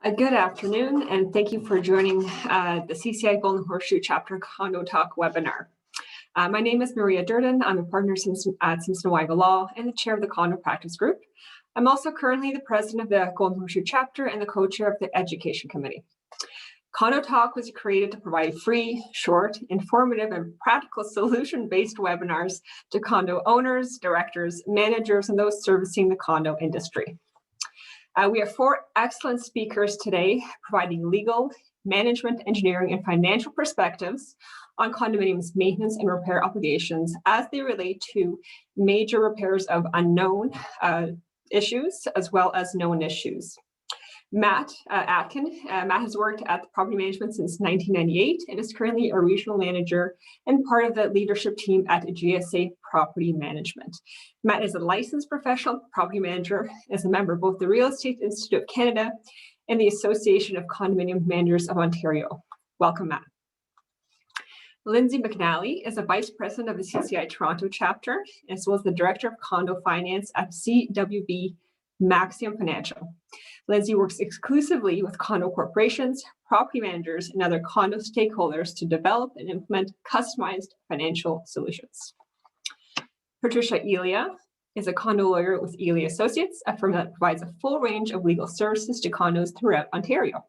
Good afternoon, and thank you for joining the CCI Golden Horseshoe Chapter Condo Talk webinar. My name is Maria Durden. I'm a partner at Simpson Weiga Law and the chair of the Condo Practice Group. I'm also currently the president of the Golden Horseshoe Chapter and the co-chair of the Education Committee. Condo Talk was created to provide free, short, informative, and practical solution-based webinars to condo owners, directors, managers, and those servicing the condo industry. We have four excellent speakers today providing legal, management, engineering, and financial perspectives on condominiums maintenance and repair obligations as they relate to major repairs of unknown issues as well as known issues. Matt Atkin. Matt has worked at the property management since 1998 and is currently a regional manager and part of the leadership team at GSA Property Management. Matt is a licensed professional property manager, is a member of both the Real Estate Institute of Canada and the Association of Condominium Managers of Ontario. Welcome, Matt. Lindsay McNally is a vice president of the CCI Toronto chapter, as well as the director of condo finance at CWB Maxium Financial. Lindsay works exclusively with condo corporations, property managers, and other condo stakeholders to develop and implement customized financial solutions. Patricia Elia is a condo lawyer with Elia Associates, a firm that provides a full range of legal services to condos throughout Ontario.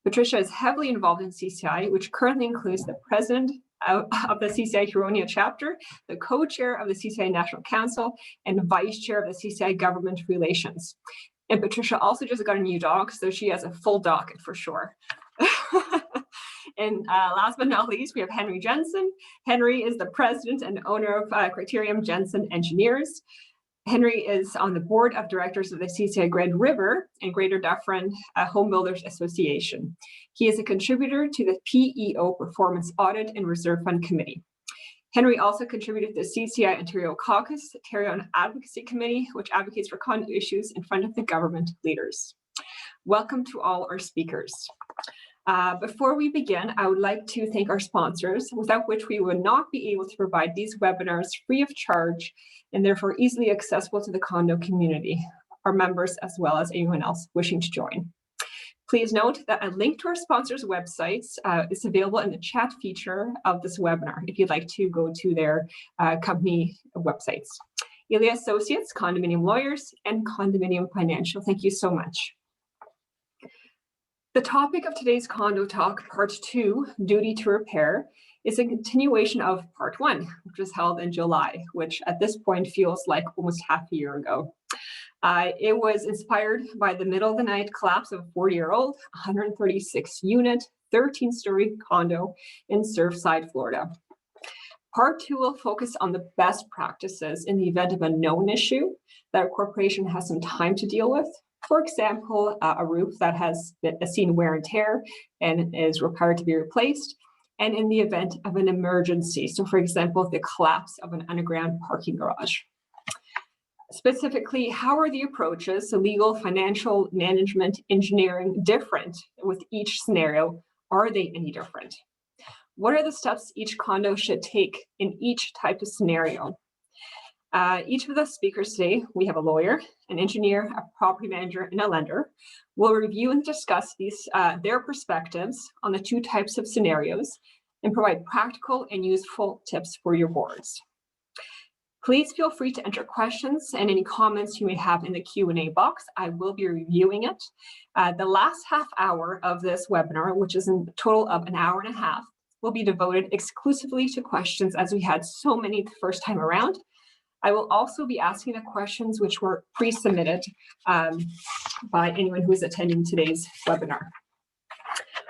Patricia is heavily involved in CCI, which currently includes the president of the CCI Huronia chapter, the co-chair of the CCI National Council, and vice chair of the CCI Government Relations. And Patricia also just got a new dog, so she has a full docket for sure. And last but not least, we have Henry Jensen. Henry is the president and owner of Criterium Jensen Engineers. Henry is on the board of directors of the CCI Grand River and Greater Dufferin Home Builders Association. He is a contributor to the PEO Performance Audit and Reserve Fund Committee. Henry also contributed to the CCI Ontario Caucus, Ontario Advocacy Committee, which advocates for condo issues in front of the government leaders. Welcome to all our speakers. Before we begin, I would like to thank our sponsors, without which we would not be able to provide these webinars free of charge and therefore easily accessible to the condo community, our members, as well as anyone else wishing to join. Please note that a link to our sponsors' websites is available in the chat feature of this webinar if you'd like to go to their company websites. Elia Associates, Condominium Lawyers, and Condominium Financial. Thank you so much. The topic of today's Condo Talk, Part 2, Duty to Repair, is a continuation of Part 1, which was held in July, which at this point feels like almost half a year ago. It was inspired by the middle of the night collapse of a 40-year-old, 136-unit, 13-story condo in Surfside, Florida. Part 2 will focus on the best practices in the event of a known issue that a corporation has some time to deal with. For example, a roof that has seen wear and tear and is required to be replaced, and in the event of an emergency. So for example, the collapse of an underground parking garage. Specifically, how are the approaches, so legal, financial, management, engineering, different with each scenario? Are they any different? What are the steps each condo should take in each type of scenario? Each of the speakers today, we have a lawyer, an engineer, a property manager, and a lender, will review and discuss their perspectives on the two types of scenarios and provide practical and useful tips for your boards. Please feel free to enter questions and any comments you may have in the Q&A box. I will be reviewing it. The last half hour of this webinar, which is a total of an hour and a half, will be devoted exclusively to questions, as we had so many the first time around. I will also be asking the questions which were pre-submitted by anyone who is attending today's webinar.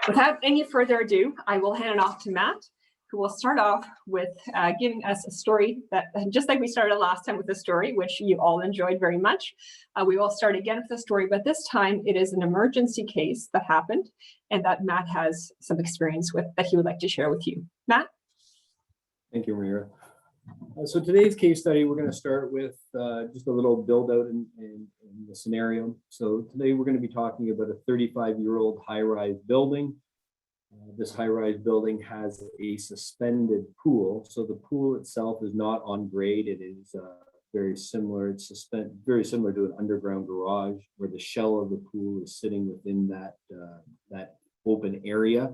Without any further ado, I will hand it off to Matt, who will start off with giving us a story that, just like we started last time with a story, which you all enjoyed very much. We will start again with a story, but this time it is an emergency case that happened and that Matt has some experience with that he would like to share with you. Matt? Thank you, Maria. So today's case study, we're going to start with just a little build out in the scenario. So today we're going to be talking about a 35-year-old high-rise building. This high-rise building has a suspended pool. So the pool itself is not on grade. It is very similar. It's very similar to an underground garage where the shell of the pool is sitting within that open area.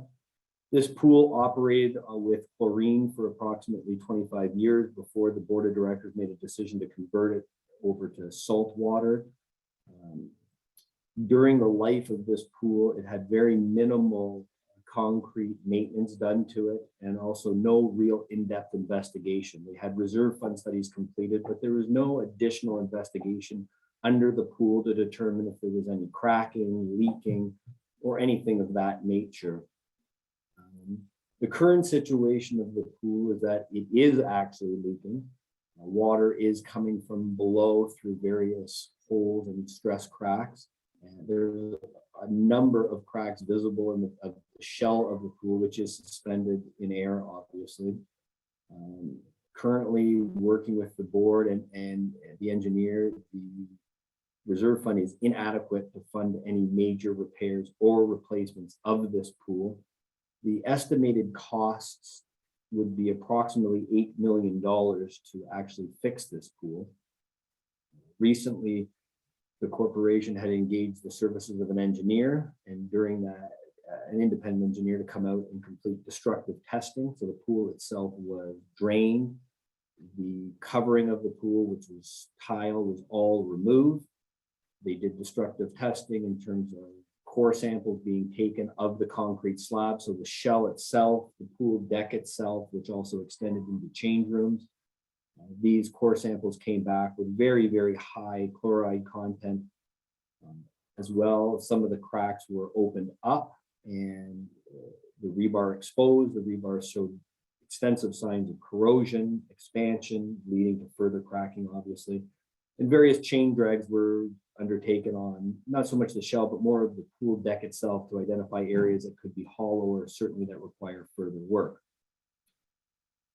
This pool operated with chlorine for approximately 25 years before the board of directors made a decision to convert it over to salt water. During the life of this pool, it had very minimal concrete maintenance done to it, and also no real in-depth investigation. They had reserve fund studies completed, but there was no additional investigation under the pool to determine if there was any cracking, leaking, or anything of that nature. The current situation of the pool is that it is actually leaking. Water is coming from below through various holes and stress cracks. And there's a number of cracks visible in the shell of the pool, which is suspended in air, obviously. Currently working with the board and the engineer, the reserve fund is inadequate to fund any major repairs or replacements of this pool. The estimated costs would be approximately $8 million to actually fix this pool. Recently, the corporation had engaged the services of an engineer, and during that, an independent engineer to come out and complete destructive testing. So the pool itself was drained. The covering of the pool, which was tile, was all removed. They did destructive testing in terms of core samples being taken of the concrete slab. So the shell itself, the pool deck itself, which also extended into change rooms. These core samples came back with very, very high chloride content. As well, some of the cracks were opened up and the rebar exposed. The rebar showed extensive signs of corrosion, expansion, leading to further cracking, obviously. And various chain drags were undertaken on not so much the shell, but more of the pool deck itself to identify areas that could be hollow or certainly that require further work.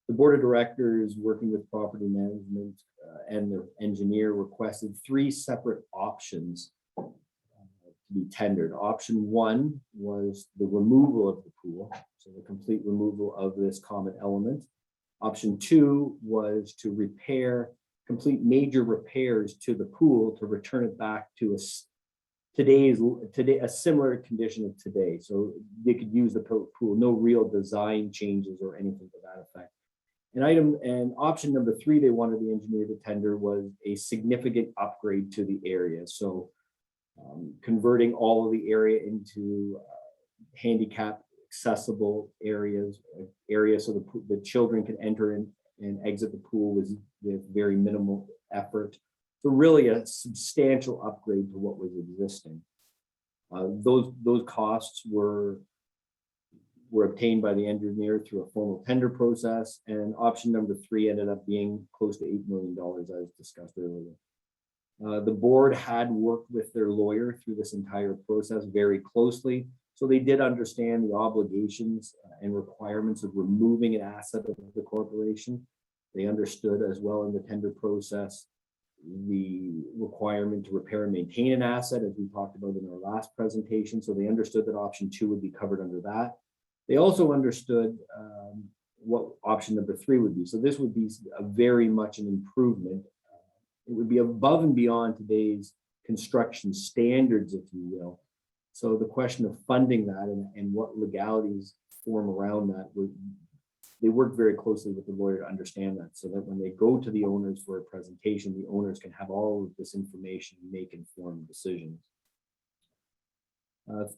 The board of directors, working with property management and their engineer, requested 3 separate options to be tendered. Option 1 was the removal of the pool, so the complete removal of this common element. Option 2 was to complete major repairs to the pool to return it back to a similar condition of today. So they could use the pool, no real design changes or anything to that effect. And option number 3 they wanted the engineer to tender was a significant upgrade to the area. So converting all of the area into handicap accessible areas so the children could enter in and exit the pool with very minimal effort. So really a substantial upgrade to what was existing. Those costs were obtained by the engineer through a formal tender process, and option number 3 ended up being close to $8 million, as discussed earlier. The board had worked with their lawyer through this entire process very closely, so they did understand the obligations and requirements of removing an asset of the corporation. They understood as well in the tender process the requirement to repair and maintain an asset, as we talked about in our last presentation. So they understood that option 2 would be covered under that. They also understood what option number 3 would be. So this would be a very much an improvement. It would be above and beyond today's construction standards, if you will. So the question of funding that and what legalities form around that, they worked very closely with the lawyer to understand that, so that when they go to the owners for a presentation, the owners can have all of this information and make informed decisions.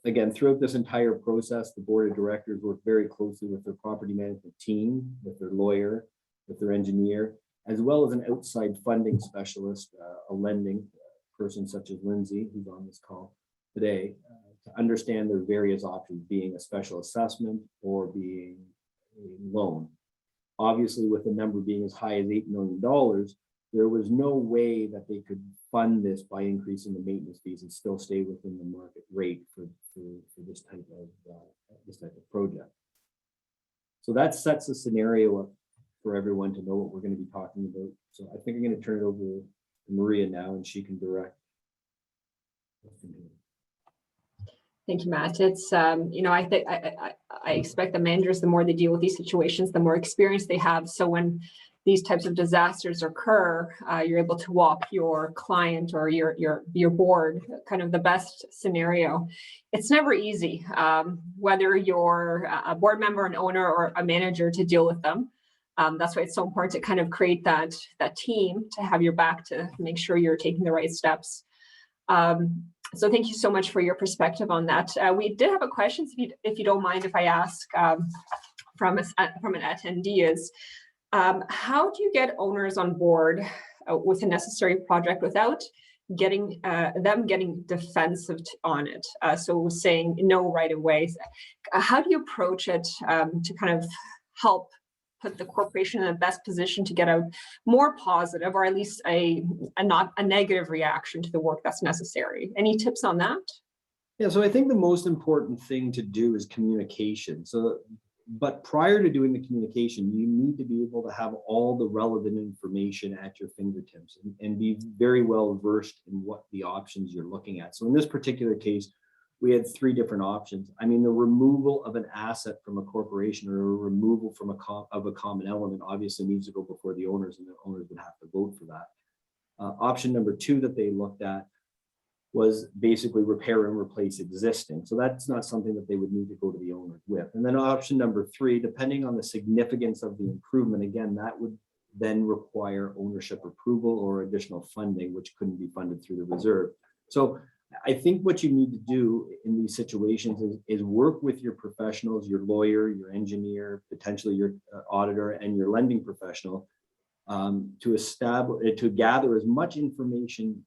Again, throughout this entire process, the board of directors worked very closely with their property management team, with their lawyer, with their engineer, as well as an outside funding specialist, a lending person such as Lindsay, who's on this call today, to understand their various options, being a special assessment or being a loan. Obviously, with the number being as high as $8 million, there was no way that they could fund this by increasing the maintenance fees and still stay within the market rate for this type of project. So that sets a scenario up for everyone to know what we're going to be talking about. So I think I'm going to turn it over to Maria now, and she can direct. Thank you, Matt. It's I think I expect the managers, the more they deal with these situations, the more experience they have. So when these types of disasters occur, you're able to walk your client or your board kind of the best scenario. It's never easy, whether you're a board member, an owner, or a manager, to deal with them. That's why it's so important to kind of create that team to have your back to make sure you're taking the right steps. So thank you so much for your perspective on that. We did have a question, if you don't mind if I ask, from an attendee is, how do you get owners on board with a necessary project without getting them getting defensive on it? So saying no right away. How do you approach it to kind of help put the corporation in the best position to get a more positive, or at least not a negative reaction to the work that's necessary? Any tips on that? Yeah, so I think the most important thing to do is communication. But prior to doing the communication, you need to be able to have all the relevant information at your fingertips and be very well versed in what the options you're looking at. So in this particular case, we had 3 different options. I mean, the removal of an asset from a corporation or a removal from a common element obviously needs to go before the owners, and the owners would have to vote for that. Option number 2 that they looked at was basically repair and replace existing. So that's not something that they would need to go to the owner with. And then option number 3, depending on the significance of the improvement, again, that would then require ownership approval or additional funding, which couldn't be funded through the reserve. So I think what you need to do in these situations is work with your professionals, your lawyer, your engineer, potentially your auditor, and your lending professional to gather as much information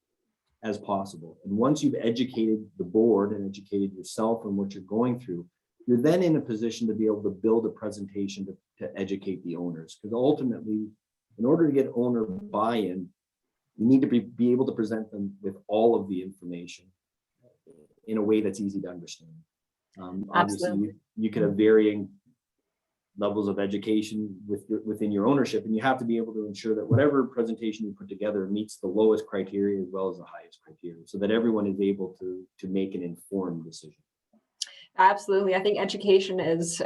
as possible. And once you've educated the board and educated yourself on what you're going through, you're then in a position to be able to build a presentation to educate the owners. Because ultimately, in order to get owner buy-in, you need to be able to present them with all of the information in a way that's easy to understand. Obviously, you could have varying levels of education within your ownership, and you have to be able to ensure that whatever presentation you put together meets the lowest criteria as well as the highest criteria, so that everyone is able to make an informed decision. Absolutely. I think education is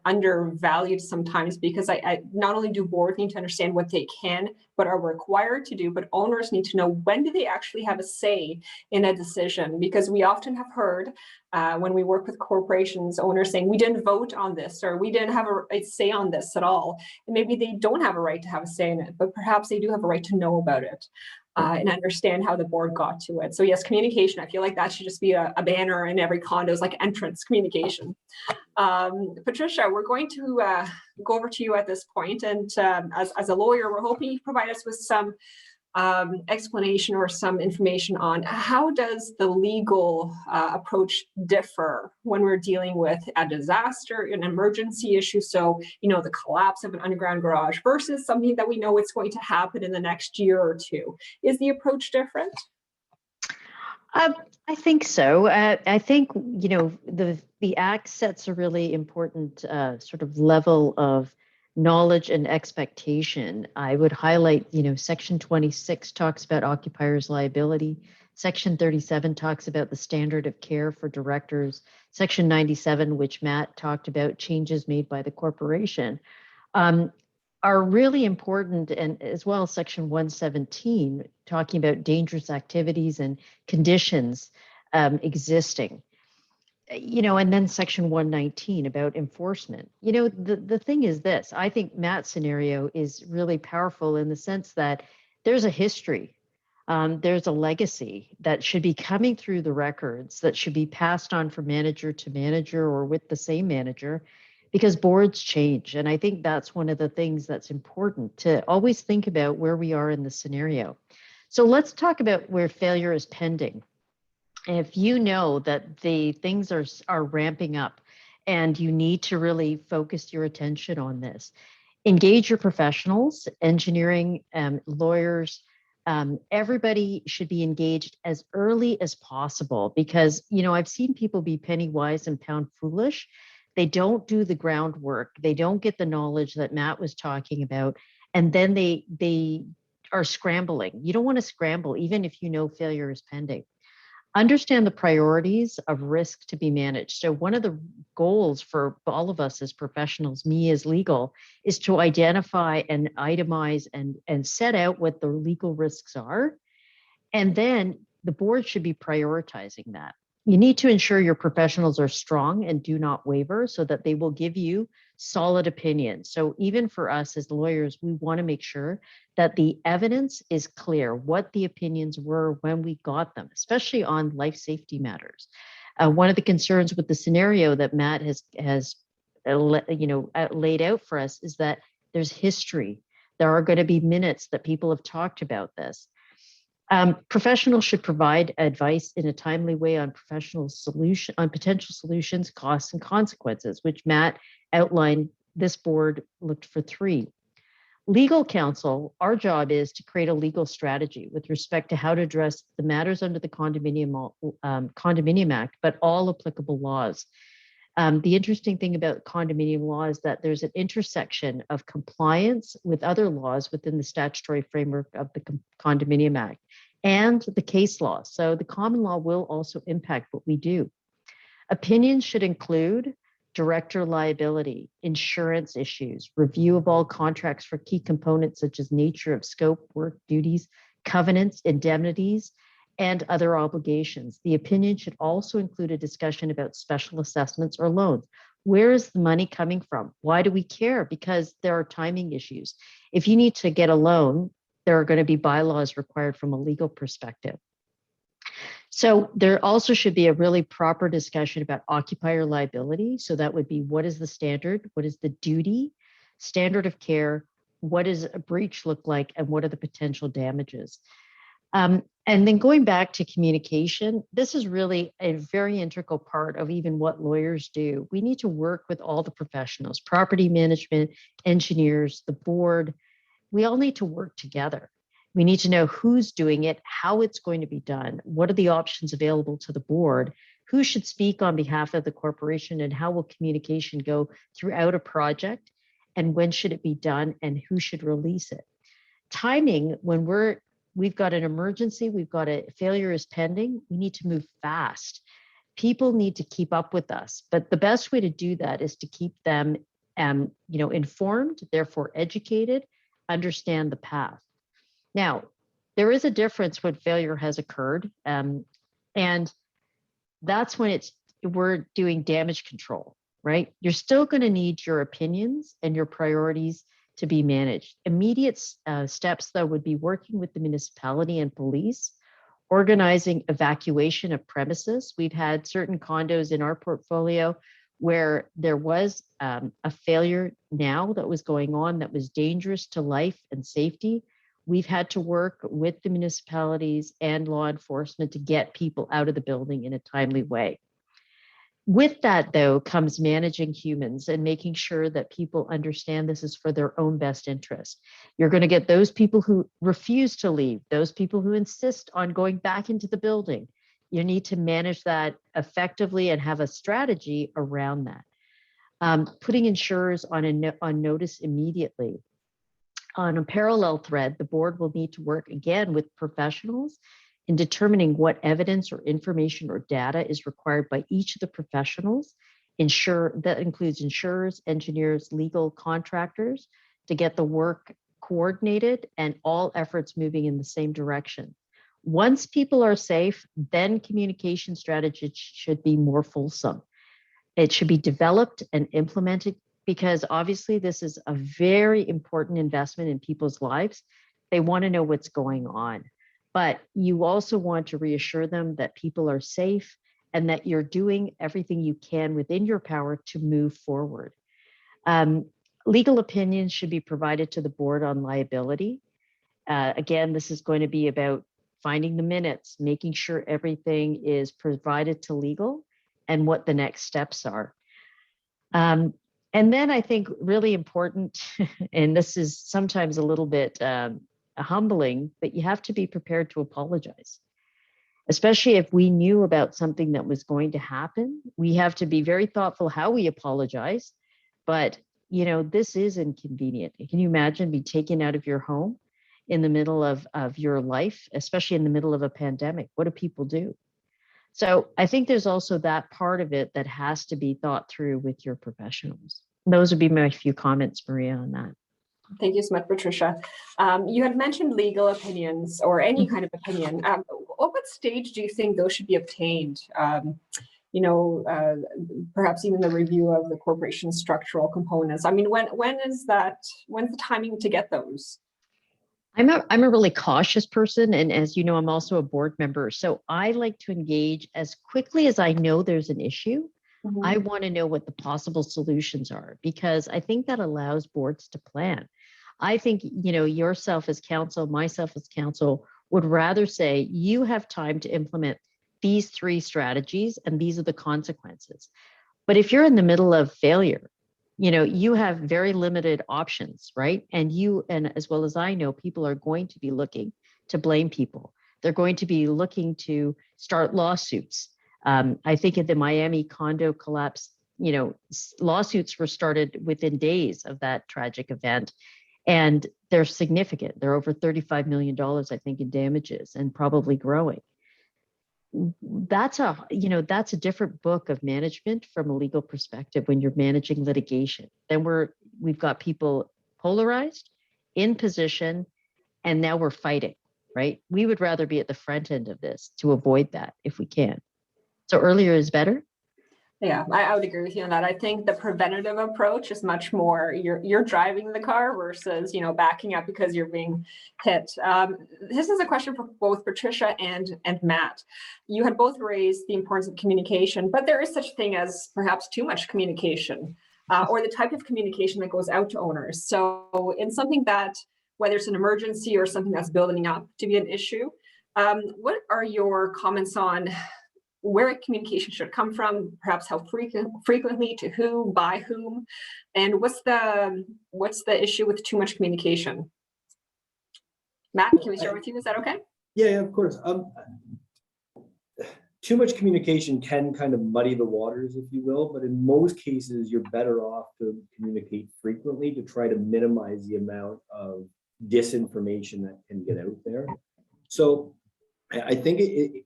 undervalued sometimes, because I not only do boards need to understand what they can but are required to do, but owners need to know when do they actually have a say in a decision, because we often have heard when we work with corporations, owners saying we didn't vote on this, or we didn't have a say on this at all. And maybe they don't have a right to have a say in it, but perhaps they do have a right to know about it. And understand how the board got to it. So yes, communication, I feel like that should just be a banner in every condo's like entrance communication. Patricia, we're going to go over to you at this point, and as a lawyer, we're hoping you provide us with some explanation or some information on how does the legal approach differ when we're dealing with a disaster, an emergency issue, so the collapse of an underground garage, versus something that we know it's going to happen in the next year or 2. Is the approach different? I think so. I think the Act sets a really important sort of level of knowledge and expectation. I would highlight, Section 26 talks about occupiers' liability. Section 37 talks about the standard of care for directors. Section 97, which Matt talked about, changes made by the corporation, are really important, and as well as Section 117, talking about dangerous activities and conditions existing. And then Section 119 about enforcement. The thing is this, I think Matt's scenario is really powerful in the sense that there's a history, there's a legacy that should be coming through the records, that should be passed on from manager to manager or with the same manager, because boards change. And I think that's one of the things that's important, to always think about where we are in the scenario. So let's talk about where failure is pending. If you know that the things are ramping up and you need to really focus your attention on this, engage your professionals, engineering, lawyers, everybody should be engaged as early as possible, because, I've seen people be penny wise and pound foolish. They don't do the groundwork. They don't get the knowledge that Matt was talking about. And then they are scrambling. You don't want to scramble, even if you know failure is pending. Understand the priorities of risk to be managed. So one of the goals for all of us as professionals, me as legal, is to identify and itemize and set out what the legal risks are. And then the board should be prioritizing that. You need to ensure your professionals are strong and do not waver so that they will give you solid opinions. So even for us as lawyers, we want to make sure that the evidence is clear, what the opinions were when we got them, especially on life safety matters. One of the concerns with the scenario that Matt has laid out for us is that there's history. There are going to be minutes that people have talked about this. Professionals should provide advice in a timely way on potential solutions, costs, and consequences, which Matt outlined. This board looked for 3. Legal counsel, our job is to create a legal strategy with respect to how to address the matters under the Condominium Act, but all applicable laws. The interesting thing about condominium law is that there's an intersection of compliance with other laws within the statutory framework of the Condominium Act and the case law. So the common law will also impact what we do. Opinions should include director liability, insurance issues, review of all contracts for key components such as nature of scope, work, duties, covenants, indemnities, and other obligations. The opinion should also include a discussion about special assessments or loans. Where is the money coming from? Why do we care? Because there are timing issues. If you need to get a loan, there are going to be bylaws required from a legal perspective. So there also should be a really proper discussion about occupier liability. So that would be, what is the standard? What is the duty? Standard of care? What does a breach look like? And what are the potential damages? And then going back to communication, this is really a very integral part of even what lawyers do. We need to work with all the professionals, property management, engineers, the board. We all need to work together. We need to know who's doing it, how it's going to be done, what are the options available to the board, who should speak on behalf of the corporation, and how will communication go throughout a project, and when should it be done, and who should release it. Timing, when we've got an emergency, we've got a failure is pending, we need to move fast. People need to keep up with us, but the best way to do that is to keep them informed, therefore educated, understand the path. Now, there is a difference when failure has occurred, and that's when we're doing damage control, right? You're still going to need your opinions and your priorities to be managed. Immediate steps, though, would be working with the municipality and police, organizing evacuation of premises. We've had certain condos in our portfolio where there was a failure now that was going on that was dangerous to life and safety. We've had to work with the municipalities and law enforcement to get people out of the building in a timely way. With that, though, comes managing humans and making sure that people understand this is for their own best interest. You're going to get those people who refuse to leave, those people who insist on going back into the building. You need to manage that effectively and have a strategy around that. Putting insurers on notice immediately. On a parallel thread, the board will need to work again with professionals in determining what evidence or information or data is required by each of the professionals. That includes insurers, engineers, legal contractors, to get the work coordinated and all efforts moving in the same direction. Once people are safe, then communication strategy should be more fulsome. It should be developed and implemented, because obviously this is a very important investment in people's lives. They want to know what's going on, but you also want to reassure them that people are safe and that you're doing everything you can within your power to move forward. Legal opinions should be provided to the board on liability. Again, this is going to be about finding the minutes, making sure everything is provided to legal and what the next steps are. And then I think really important, and this is sometimes a little bit humbling, but you have to be prepared to apologize. Especially if we knew about something that was going to happen, we have to be very thoughtful how we apologize. But, this is inconvenient. Can you imagine being taken out of your home in the middle of your life, especially in the middle of a pandemic? What do people do? So I think there's also that part of it that has to be thought through with your professionals. Those would be my few comments, Maria, on that. Thank you so much, Patricia. You had mentioned legal opinions or any kind of opinion. At what stage do you think those should be obtained? Perhaps even the review of the corporation's structural components. I mean, when's the timing to get those? I'm a really cautious person. And as you know, I'm also a board member. So I like to engage as quickly as I know there's an issue. Mhm. I want to know what the possible solutions are, because I think that allows boards to plan. I think, yourself as council, myself as council would rather say you have time to implement these 3 strategies and these are the consequences. But if you're in the middle of failure, you have very limited options, right? And as well as I know, people are going to be looking to blame people. They're going to be looking to start lawsuits. I think at the Miami condo collapse, lawsuits were started within days of that tragic event. And they're significant. They're over $35 million, I think, in damages, and probably growing. That's a different book of management from a legal perspective when you're managing litigation. Then we've got people polarized, in position, and now we're fighting, right? We would rather be at the front end of this to avoid that if we can. So earlier is better. Yeah, I would agree with you on that. I think the preventative approach is much more you're driving the car versus backing up because you're being hit. This is a question for both Patricia and Matt. You had both raised the importance of communication, but there is such a thing as perhaps too much communication, or the type of communication that goes out to owners. So in something that, whether it's an emergency or something that's building up to be an issue, what are your comments on where communication should come from, perhaps how frequently, to who, by whom, and what's the issue with too much communication? Matt, can we start with you? Is that okay? Yeah, of course. Too much communication can kind of muddy the waters, if you will, but in most cases, you're better off to communicate frequently to try to minimize the amount of disinformation that can get out there. So I think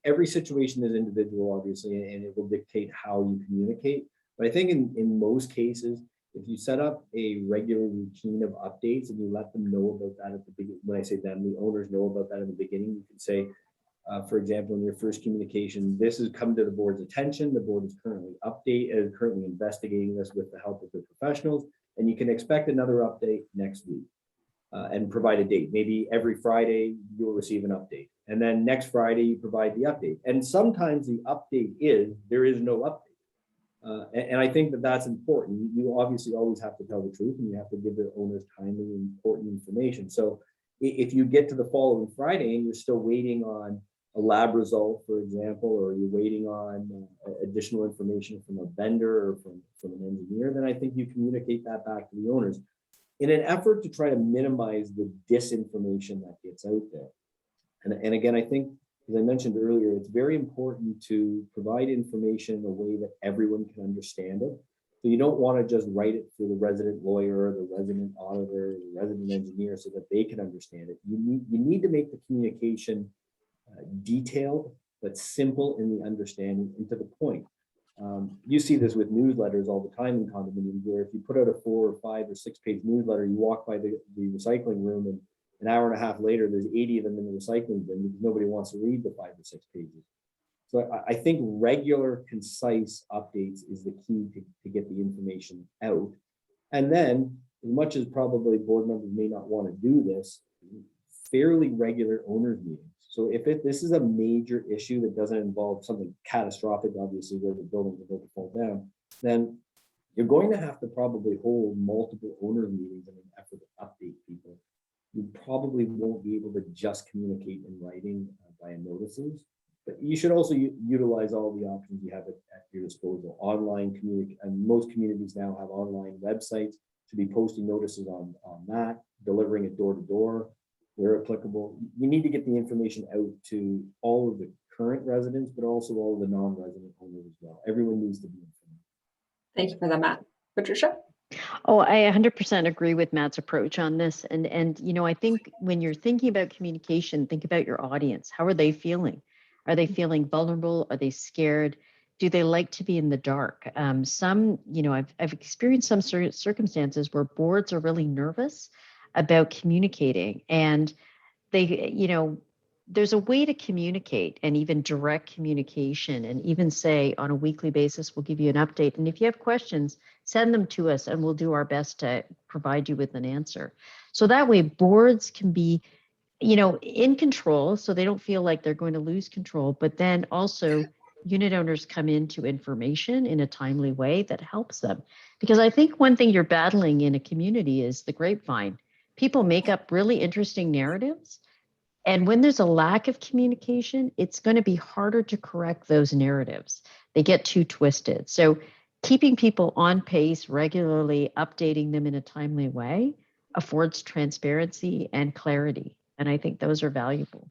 every situation is individual, obviously, and it will dictate how you communicate. But I think in most cases, if you set up a regular routine of updates and you let them know about that at the beginning, when I say them, the owners know about that in the beginning, you can say, for example, in your first communication, this has come to the board's attention. The board is currently investigating this with the help of the professionals, and you can expect another update next week. And provide a date. Maybe every Friday you'll receive an update. And then next Friday you provide the update. And sometimes the update is there is no update. And I think that that's important. You obviously always have to tell the truth and you have to give the owners timely and important information. So if you get to the following Friday and you're still waiting on a lab result, for example, or you're waiting on additional information from a vendor or from an engineer, then I think you communicate that back to the owners in an effort to try to minimize the disinformation that gets out there. And again, I think, as I mentioned earlier, it's very important to provide information in a way that everyone can understand it. So you don't want to just write it for the resident lawyer, the resident auditor, the resident engineer so that they can understand it. You need to make the communication detailed, but simple in the understanding and to the point. You see this with newsletters all the time in condominiums, where if you put out a 4 or 5 or 6 page newsletter, you walk by the recycling room and an hour and a half later, there's 80 of them in the recycling bin because nobody wants to read the 5 or 6 pages. So I think regular, concise updates is the key to get the information out. And then, as much as probably board members may not want to do this, fairly regular owners meetings. So if this is a major issue that doesn't involve something catastrophic, obviously where the building is about to fall down, then you're going to have to probably hold multiple owners meetings in an effort to update people. You probably won't be able to just communicate in writing via notices, but you should also utilize all the options you have at your disposal. Online community, and most communities now have online websites to be posting notices on that, delivering it door to door. Where applicable, you need to get the information out to all of the current residents, but also all of the non-resident owners as well. Everyone needs to be informed. Thank you for that, Matt. Patricia? Oh, I 100% agree with Matt's approach on this. And I think when you're thinking about communication, think about your audience. How are they feeling? Are they feeling vulnerable? Are they scared? Do they like to be in the dark? Some, I've experienced some circumstances where boards are really nervous about communicating, and they, there's a way to communicate, and even direct communication, and even say on a weekly basis, we'll give you an update. And if you have questions, send them to us and we'll do our best to provide you with an answer. So that way boards can be, in control, so they don't feel like they're going to lose control, but then also unit owners come into information in a timely way that helps them. Because I think one thing you're battling in a community is the grapevine. People make up really interesting narratives. And when there's a lack of communication, it's going to be harder to correct those narratives. They get too twisted. So keeping people on pace, regularly updating them in a timely way affords transparency and clarity. And I think those are valuable.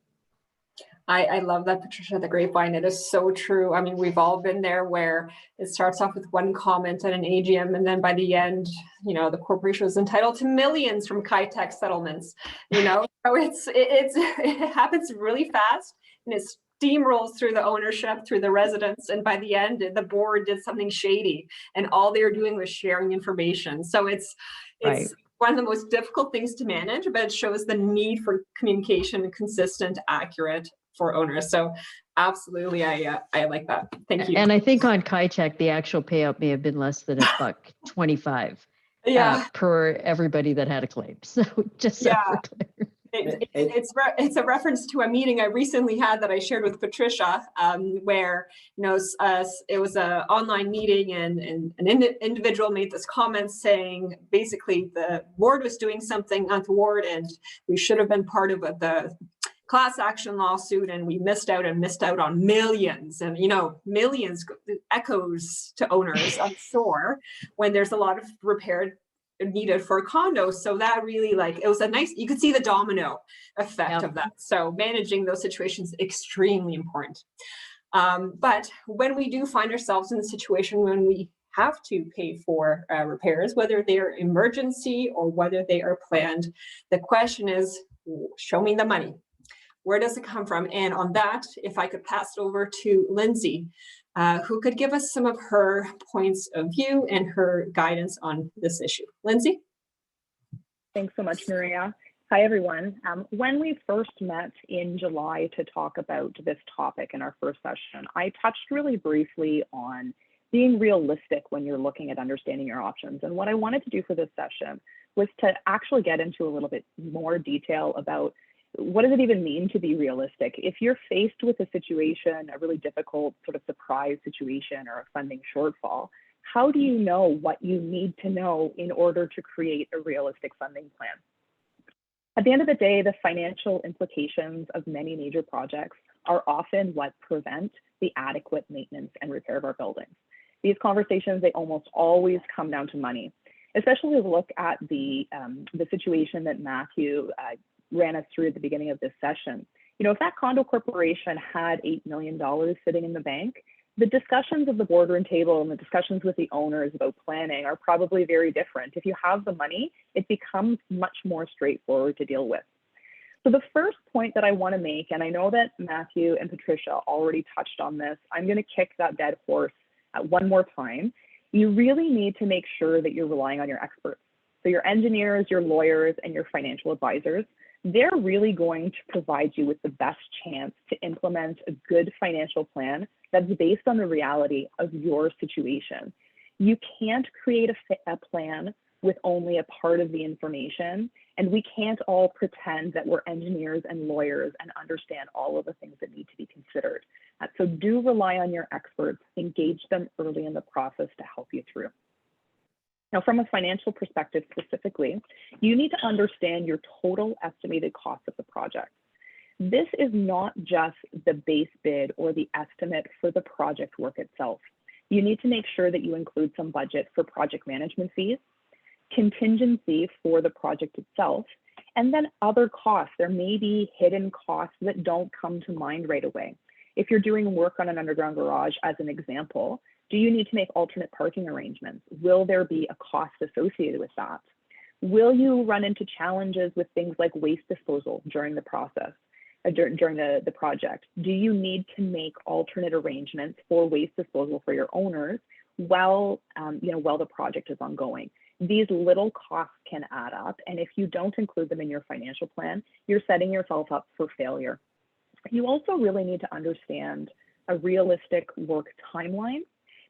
I love that, Patricia, the grapevine. It is so true. I mean, we've all been there where it starts off with one comment at an AGM, and then by the end, the corporation is entitled to millions from Kitech settlements. So it happens really fast, and it steamrolls through the ownership, through the residents, and by the end, the board did something shady, and all they were doing was sharing information. So it's Right. one of the most difficult things to manage, but it shows the need for communication and consistent, accurate for owners. So absolutely, I like that. Thank you. And I think on Kitech, the actual payout may have been less than $1.25 per everybody that had a claim. So just so we're clear. It's a reference to a meeting I recently had that I shared with Patricia, where it was an online meeting, and an individual made this comment saying basically the board was doing something untoward and we should have been part of the class action lawsuit, and we missed out on millions, and millions echoes to owners, I'm sure, when there's a lot of repair needed for a condo. So that really, it was you could see the domino effect of that. So managing those situations is extremely important. But when we do find ourselves in the situation when we have to pay for repairs, whether they're emergency or whether they are planned, the question is, show me the money. Where does it come from? And on that, if I could pass it over to Lindsay, who could give us some of her points of view and her guidance on this issue. Lindsay? Thanks so much, Maria. Hi, everyone. When we first met in July to talk about this topic in our first session, I touched really briefly on being realistic when you're looking at understanding your options. And what I wanted to do for this session was to actually get into a little bit more detail about what does it even mean to be realistic? If you're faced with a situation, a really difficult sort of surprise situation or a funding shortfall, how do you know what you need to know in order to create a realistic funding plan? At the end of the day, the financial implications of many major projects are often what prevent the adequate maintenance and repair of our buildings. These conversations, they almost always come down to money, especially if we look at the situation that Matthew ran us through at the beginning of this session. If that condo corporation had $8 million sitting in the bank, the discussions of the boardroom table and the discussions with the owners about planning are probably very different. If you have the money, it becomes much more straightforward to deal with. So the first point that I want to make, and I know that Matthew and Patricia already touched on this, I'm going to kick that dead horse one more time. You really need to make sure that you're relying on your experts. So your engineers, your lawyers, and your financial advisors, they're really going to provide you with the best chance to implement a good financial plan that's based on the reality of your situation. You can't create a plan with only a part of the information, and we can't all pretend that we're engineers and lawyers and understand all of the things that need to be considered. So do rely on your experts, engage them early in the process to help you through. Now, from a financial perspective specifically, you need to understand your total estimated cost of the project. This is not just the base bid or the estimate for the project work itself. You need to make sure that you include some budget for project management fees, contingency for the project itself, and then other costs. There may be hidden costs that don't come to mind right away. If you're doing work on an underground garage, as an example, do you need to make alternate parking arrangements? Will there be a cost associated with that? Will you run into challenges with things like waste disposal during the process? during the project? Do you need to make alternate arrangements for waste disposal for your owners while the project is ongoing? These little costs can add up, and if you don't include them in your financial plan, you're setting yourself up for failure. You also really need to understand a realistic work timeline,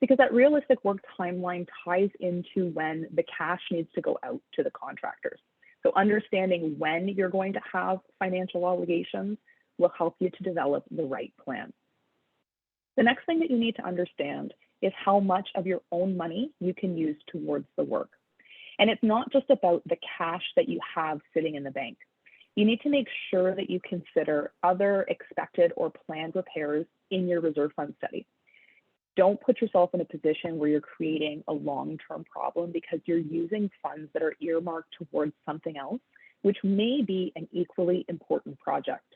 because that realistic work timeline ties into when the cash needs to go out to the contractors. So understanding when you're going to have financial obligations will help you to develop the right plan. The next thing that you need to understand is how much of your own money you can use towards the work. And it's not just about the cash that you have sitting in the bank. You need to make sure that you consider other expected or planned repairs in your reserve fund study. Don't put yourself in a position where you're creating a long-term problem because you're using funds that are earmarked towards something else, which may be an equally important project.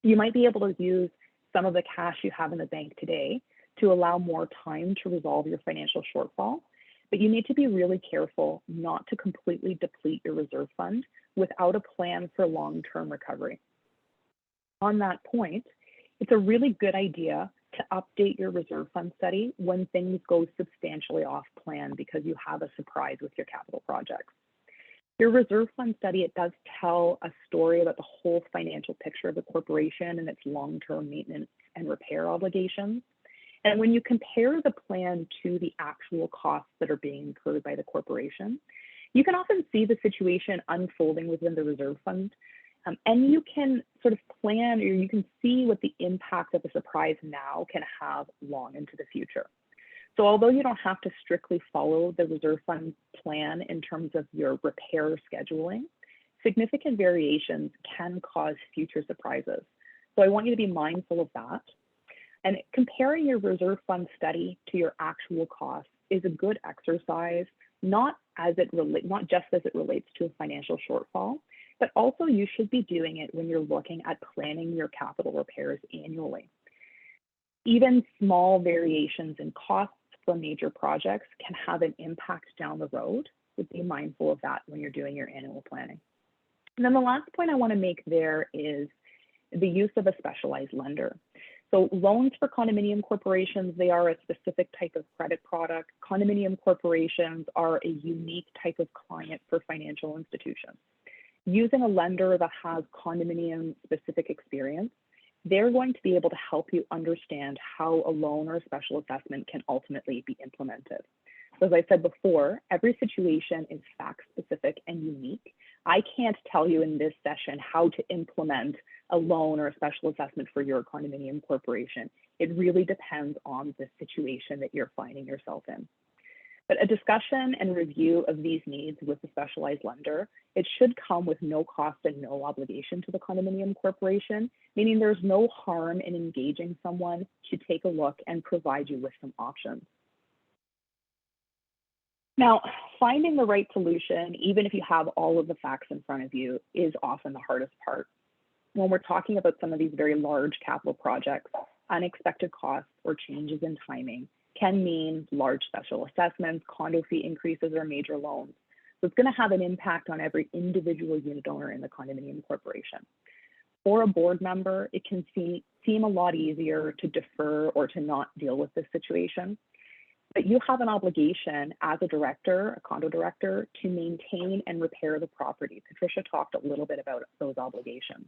You might be able to use some of the cash you have in the bank today to allow more time to resolve your financial shortfall, but you need to be really careful not to completely deplete your reserve fund without a plan for long-term recovery. On that point, it's a really good idea to update your reserve fund study when things go substantially off plan because you have a surprise with your capital projects. Your reserve fund study, it does tell a story about the whole financial picture of the corporation and its long-term maintenance and repair obligations. And when you compare the plan to the actual costs that are being incurred by the corporation, you can often see the situation unfolding within the reserve fund. And you can sort of plan, or you can see what the impact of a surprise now can have long into the future. So although you don't have to strictly follow the reserve fund plan in terms of your repair scheduling, significant variations can cause future surprises. So I want you to be mindful of that. And comparing your reserve fund study to your actual costs is a good exercise, not just as it relates to a financial shortfall, but also you should be doing it when you're looking at planning your capital repairs annually. Even small variations in costs for major projects can have an impact down the road. So be mindful of that when you're doing your annual planning. And then the last point I want to make there is the use of a specialized lender. So loans for condominium corporations, they are a specific type of credit product. Condominium corporations are a unique type of client for financial institutions. Using a lender that has condominium specific experience, they're going to be able to help you understand how a loan or a special assessment can ultimately be implemented. So as I said before, every situation is fact specific and unique. I can't tell you in this session how to implement a loan or a special assessment for your condominium corporation. It really depends on the situation that you're finding yourself in. But a discussion and review of these needs with the specialized lender, it should come with no cost and no obligation to the condominium corporation, meaning there's no harm in engaging someone to take a look and provide you with some options. Now, finding the right solution, even if you have all of the facts in front of you, is often the hardest part. When we're talking about some of these very large capital projects, unexpected costs or changes in timing can mean large special assessments, condo fee increases, or major loans. So it's going to have an impact on every individual unit owner in the condominium corporation. For a board member, it can seem a lot easier to defer or to not deal with this situation. But you have an obligation as a director, a condo director, to maintain and repair the property. Patricia talked a little bit about those obligations.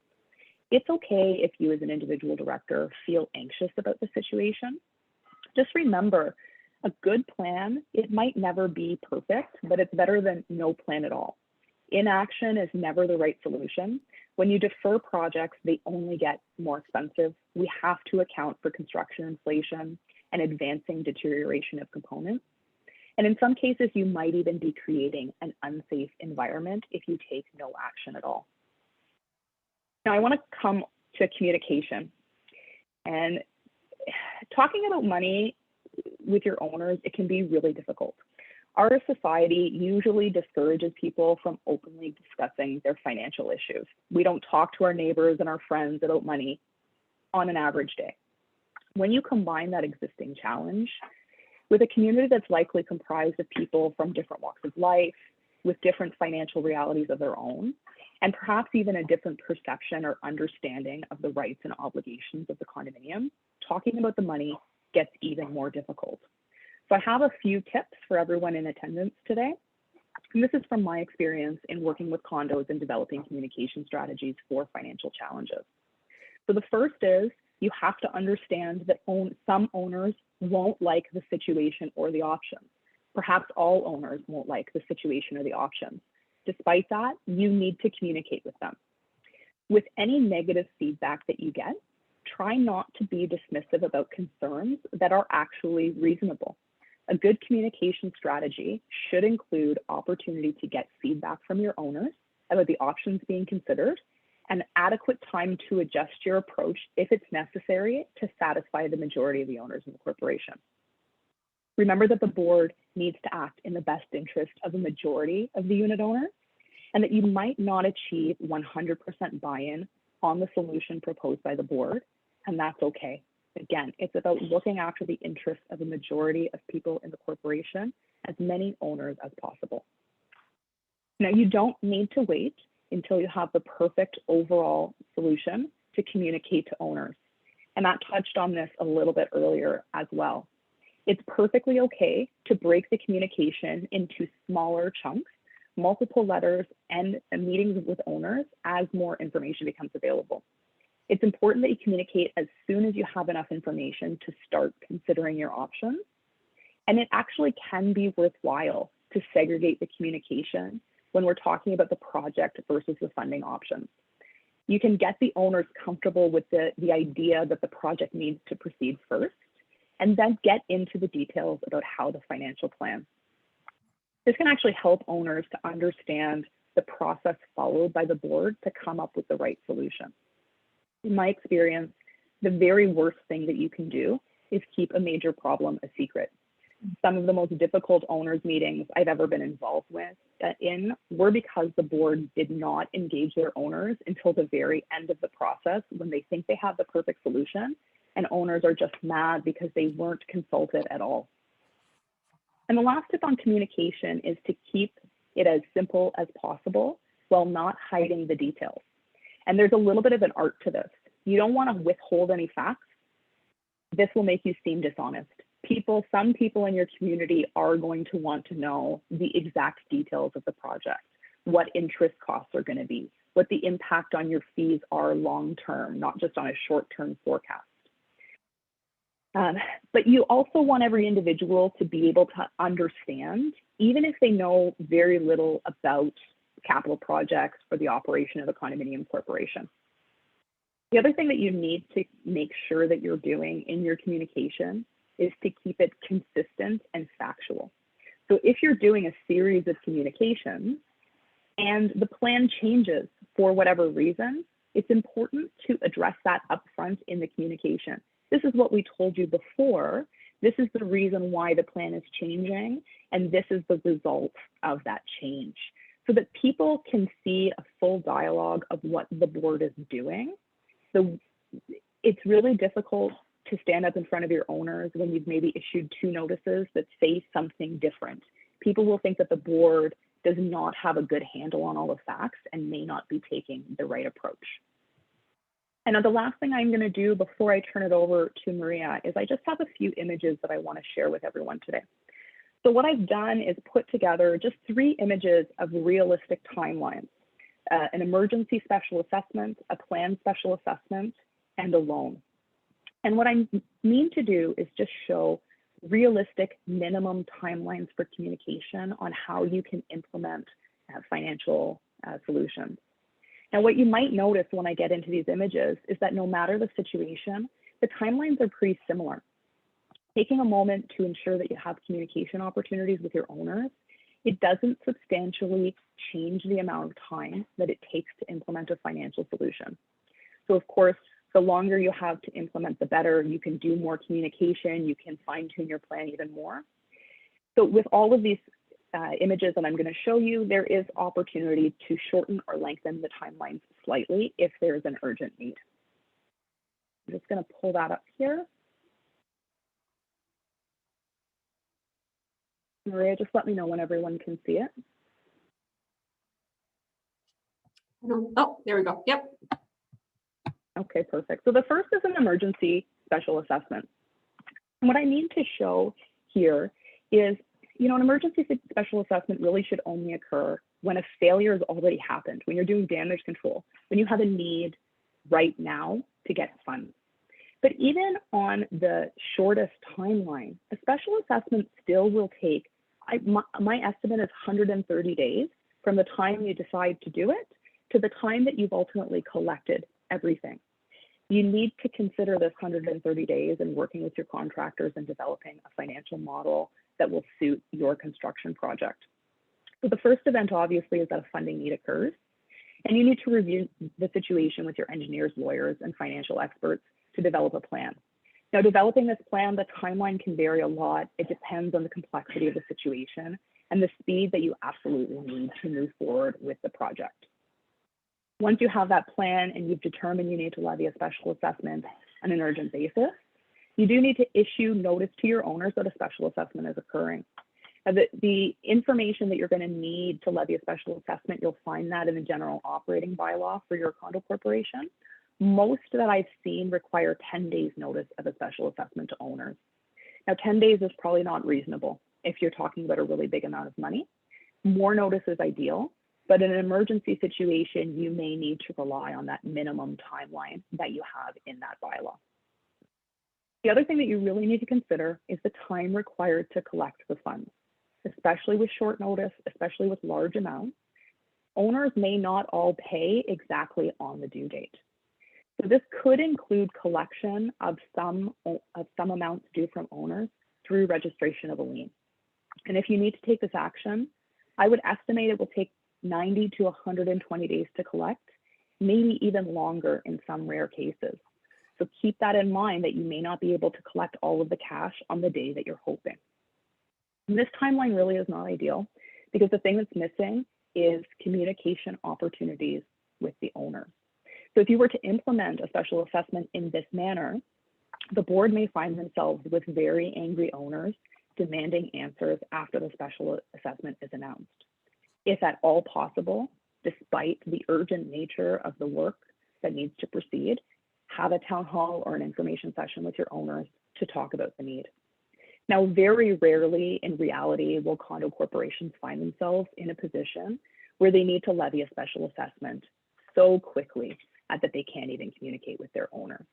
It's okay if you as an individual director feel anxious about the situation. Just remember, a good plan, it might never be perfect, but it's better than no plan at all. Inaction is never the right solution. When you defer projects, they only get more expensive. We have to account for construction inflation and advancing deterioration of components. And in some cases, you might even be creating an unsafe environment if you take no action at all. Now, I want to come to communication. And talking about money with your owners, it can be really difficult. Our society usually discourages people from openly discussing their financial issues. We don't talk to our neighbors and our friends about money on an average day. When you combine that existing challenge with a community that's likely comprised of people from different walks of life, with different financial realities of their own, and perhaps even a different perception or understanding of the rights and obligations of the condominium, talking about the money gets even more difficult. So I have a few tips for everyone in attendance today. And this is from my experience in working with condos and developing communication strategies for financial challenges. So the first is you have to understand that some owners won't like the situation or the options. Perhaps all owners won't like the situation or the options. Despite that, you need to communicate with them. With any negative feedback that you get, try not to be dismissive about concerns that are actually reasonable. A good communication strategy should include opportunity to get feedback from your owners about the options being considered and adequate time to adjust your approach if it's necessary to satisfy the majority of the owners in the corporation. Remember that the board needs to act in the best interest of the majority of the unit owners, and that you might not achieve 100% buy-in on the solution proposed by the board, and that's okay. Again, it's about looking after the interests of the majority of people in the corporation, as many owners as possible. Now, you don't need to wait until you have the perfect overall solution to communicate to owners. And Matt touched on this a little bit earlier as well. It's perfectly okay to break the communication into smaller chunks, multiple letters, and meetings with owners as more information becomes available. It's important that you communicate as soon as you have enough information to start considering your options. And it actually can be worthwhile to segregate the communication when we're talking about the project versus the funding options. You can get the owners comfortable with the idea that the project needs to proceed first, and then get into the details about how the financial plan. This can actually help owners to understand the process followed by the board to come up with the right solution. In my experience, the very worst thing that you can do is keep a major problem a secret. Some of the most difficult owners meetings I've ever been involved with were because the board did not engage their owners until the very end of the process when they think they have the perfect solution, and owners are just mad because they weren't consulted at all. And the last tip on communication is to keep it as simple as possible while not hiding the details. And there's a little bit of an art to this. You don't want to withhold any facts. This will make you seem dishonest. Some people in your community are going to want to know the exact details of the project, what interest costs are going to be, what the impact on your fees are long-term, not just on a short-term forecast. But you also want every individual to be able to understand, even if they know very little about capital projects or the operation of a condominium corporation. The other thing that you need to make sure that you're doing in your communication is to keep it consistent and factual. So if you're doing a series of communications and the plan changes for whatever reason, it's important to address that upfront in the communication. This is what we told you before. This is the reason why the plan is changing, and this is the result of that change, so that people can see a full dialogue of what the board is doing. So it's really difficult to stand up in front of your owners when you've maybe issued 2 notices that say something different. People will think that the board does not have a good handle on all the facts and may not be taking the right approach. And now the last thing I'm going to do before I turn it over to Maria is I just have a few images that I want to share with everyone today. So what I've done is put together just 3 images of realistic timelines, an emergency special assessment, a planned special assessment, and a loan. And what I mean to do is just show realistic minimum timelines for communication on how you can implement financial solutions. Now, what you might notice when I get into these images is that no matter the situation, the timelines are pretty similar. Taking a moment to ensure that you have communication opportunities with your owners, it doesn't substantially change the amount of time that it takes to implement a financial solution. So of course, the longer you have to implement, the better. You can do more communication, you can fine tune your plan even more. So with all of these images that I'm going to show you, there is opportunity to shorten or lengthen the timelines slightly if there's an urgent need. I'm just going to pull that up here. Maria, just let me know when everyone can see it. No, oh, there we go. Yep. Okay, perfect. So the first is an emergency special assessment. And what I need to show here is, an emergency special assessment really should only occur when a failure has already happened, when you're doing damage control, when you have a need right now to get funds. But even on the shortest timeline, a special assessment still will take, my estimate is 130 days from the time you decide to do it to the time that you've ultimately collected everything. You need to consider this 130 days and working with your contractors and developing a financial model that will suit your construction project. So the first event obviously is that a funding need occurs, and you need to review the situation with your engineers, lawyers, and financial experts to develop a plan. Now, developing this plan, the timeline can vary a lot. It depends on the complexity of the situation and the speed that you absolutely need to move forward with the project. Once you have that plan and you've determined you need to levy a special assessment on an urgent basis, you do need to issue notice to your owners that a special assessment is occurring. Now, the information that you're going to need to levy a special assessment, you'll find that in the general operating bylaw for your condo corporation. Most that I've seen require 10 days notice of a special assessment to owners. Now, 10 days is probably not reasonable if you're talking about a really big amount of money. More notice is ideal, but in an emergency situation, you may need to rely on that minimum timeline that you have in that bylaw. The other thing that you really need to consider is the time required to collect the funds, especially with short notice, especially with large amounts. Owners may not all pay exactly on the due date. So this could include collection of some amounts due from owners through registration of a lien. And if you need to take this action, I would estimate it will take 90 to 120 days to collect, maybe even longer in some rare cases. So keep that in mind that you may not be able to collect all of the cash on the day that you're hoping. And this timeline really is not ideal because the thing that's missing is communication opportunities with the owner. So if you were to implement a special assessment in this manner, the board may find themselves with very angry owners demanding answers after the special assessment is announced. If at all possible, despite the urgent nature of the work that needs to proceed, have a town hall or an information session with your owners to talk about the need. Now, very rarely in reality will condo corporations find themselves in a position where they need to levy a special assessment so quickly that they can't even communicate with their owner.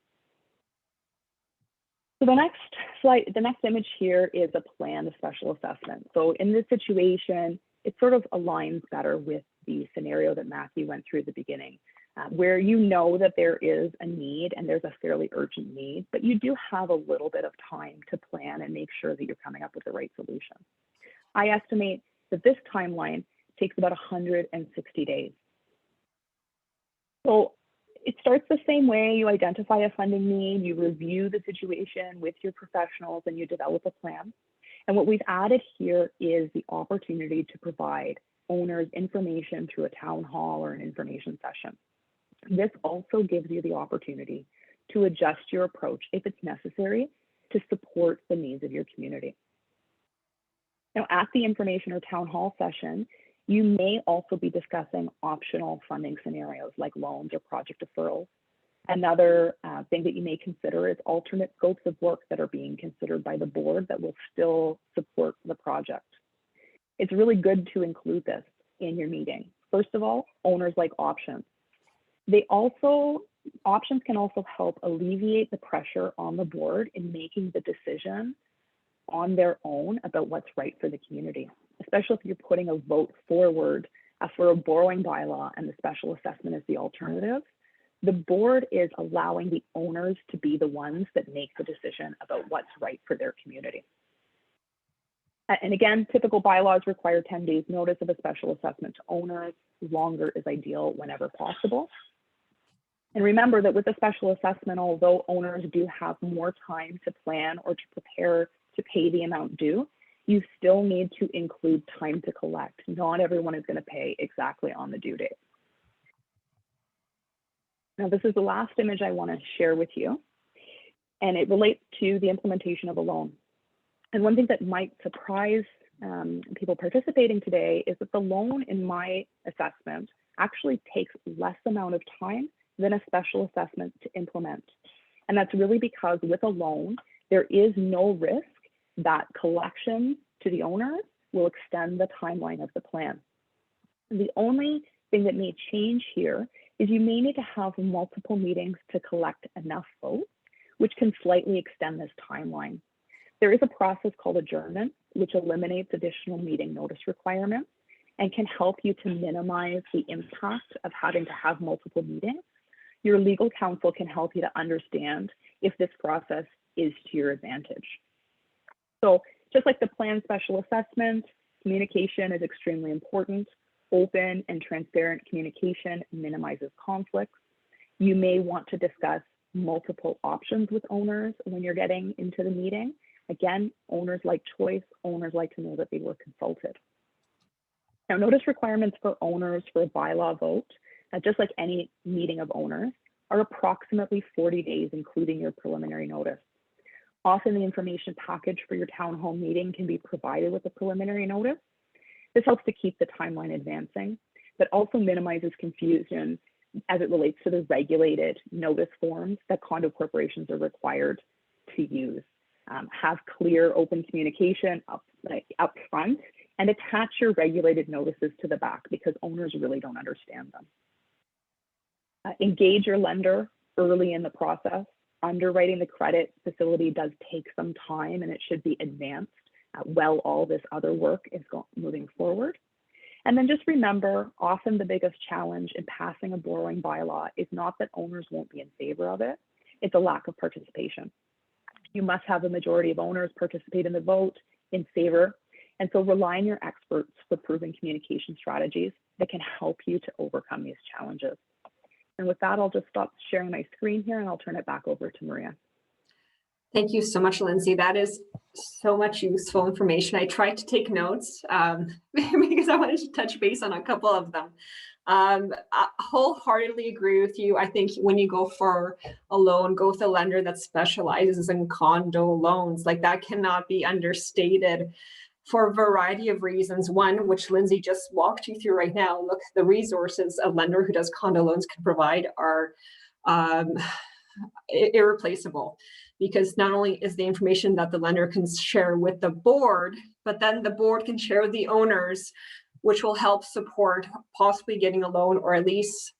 So the next slide, the next image here is a planned special assessment. So in this situation, it sort of aligns better with the scenario that Matthew went through at the beginning, where you know that there is a need and there's a fairly urgent need, but you do have a little bit of time to plan and make sure that you're coming up with the right solution. I estimate that this timeline takes about 160 days. So it starts the same way. You identify a funding need, you review the situation with your professionals, and you develop a plan. And what we've added here is the opportunity to provide owners information through a town hall or an information session. This also gives you the opportunity to adjust your approach if it's necessary to support the needs of your community. Now, at the information or town hall session, you may also be discussing optional funding scenarios like loans or project deferrals. Another thing that you may consider is alternate scopes of work that are being considered by the board that will still support the project. It's really good to include this in your meeting. First of all, owners like options. Options can also help alleviate the pressure on the board in making the decision on their own about what's right for the community, especially if you're putting a vote forward for a borrowing bylaw and the special assessment is the alternative. The board is allowing the owners to be the ones that make the decision about what's right for their community. And again, typical bylaws require 10 days notice of a special assessment to owners. Longer is ideal whenever possible. And remember that with a special assessment, although owners do have more time to plan or to prepare to pay the amount due, you still need to include time to collect. Not everyone is going to pay exactly on the due date. Now, this is the last image I want to share with you, and it relates to the implementation of a loan. And one thing that might surprise people participating today is that the loan, in my assessment, actually takes less amount of time than a special assessment to implement. And that's really because with a loan, there is no risk that collection to the owners will extend the timeline of the plan. The only thing that may change here is you may need to have multiple meetings to collect enough votes, which can slightly extend this timeline. There is a process called adjournment, which eliminates additional meeting notice requirements and can help you to minimize the impact of having to have multiple meetings. Your legal counsel can help you to understand if this process is to your advantage. So just like the plan special assessment, communication is extremely important. Open and transparent communication minimizes conflicts. You may want to discuss multiple options with owners when you're getting into the meeting. Again, owners like choice, owners like to know that they were consulted. Now, notice requirements for owners for a bylaw vote, just like any meeting of owners, are approximately 40 days, including your preliminary notice. Often the information package for your town hall meeting can be provided with a preliminary notice. This helps to keep the timeline advancing, but also minimizes confusion as it relates to the regulated notice forms that condo corporations are required to use. Have clear, open communication up front and attach your regulated notices to the back because owners really don't understand them. Engage your lender early in the process. Underwriting the credit facility does take some time and it should be advanced while all this other work is moving forward. And then just remember, often the biggest challenge in passing a borrowing bylaw is not that owners won't be in favor of it, it's a lack of participation. You must have a majority of owners participate in the vote in favor. And so rely on your experts for proven communication strategies that can help you to overcome these challenges. And with that, I'll just stop sharing my screen here and I'll turn it back over to Maria. Thank you so much, Lindsay. That is so much useful information. I tried to take notes because I wanted to touch base on a couple of them. I wholeheartedly agree with you. I think when you go for a loan, go with a lender that specializes in condo loans. Like that cannot be understated for a variety of reasons. One, which Lindsay just walked you through right now. Look, the resources a lender who does condo loans can provide are irreplaceable, because not only is the information that the lender can share with the board, but then the board can share with the owners, which will help support possibly getting a loan or at least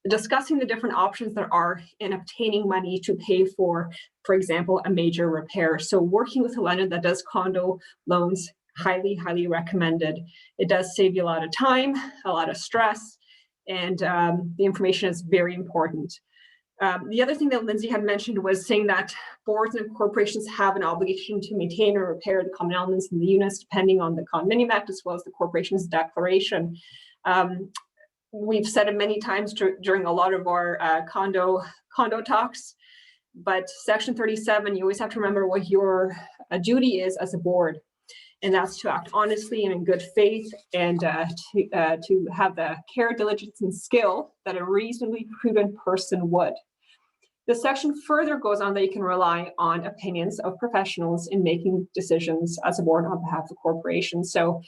discussing the different options there are in obtaining money to pay for example, a major repair. So working with a lender that does condo loans, highly, highly recommended. It does save you a lot of time, a lot of stress, and the information is very important. The other thing that Lindsay had mentioned was saying that boards and corporations have an obligation to maintain or repair the common elements in the units depending on the Condominium Act as well as the corporation's declaration. We've said it many times during a lot of our condo talks, but Section 37, you always have to remember what your duty is as a board, and that's to act honestly and in good faith, and to have the care, diligence, and skill that a reasonably prudent person would. The section further goes on that you can rely on opinions of professionals in making decisions as a board on behalf of the corporation. So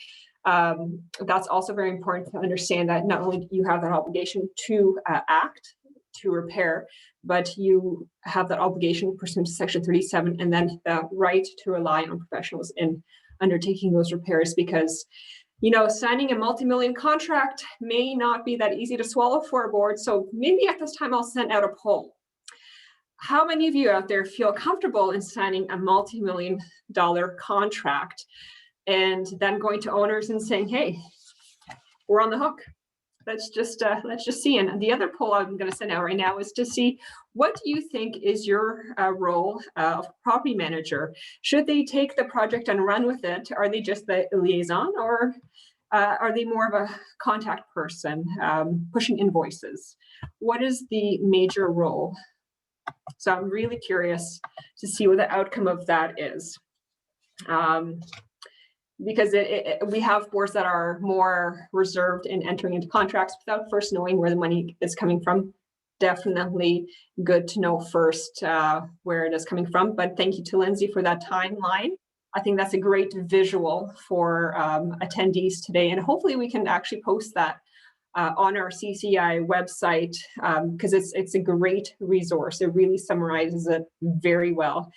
that's also very important to understand that not only do you have that obligation to act, to repair, but you have that obligation pursuant to Section 37 and then the right to rely on professionals in undertaking those repairs, because signing a multi-million contract may not be that easy to swallow for a board. So maybe at this time I'll send out a poll. How many of you out there feel comfortable in signing a multi-million-dollar contract and then going to owners and saying, hey, we're on the hook? Let's just see. And the other poll I'm going to send out right now is to see, what do you think is your role of property manager? Should they take the project and run with it? Are they just the liaison, or are they more of a contact person pushing invoices? What is the major role? So I'm really curious to see what the outcome of that is. Because we have boards that are more reserved in entering into contracts without first knowing where the money is coming from. Definitely good to know first where it is coming from. But thank you to Lindsay for that timeline. I think that's a great visual for attendees today. And hopefully we can actually post that on our CCI website, because it's a great resource. It really summarizes it very well.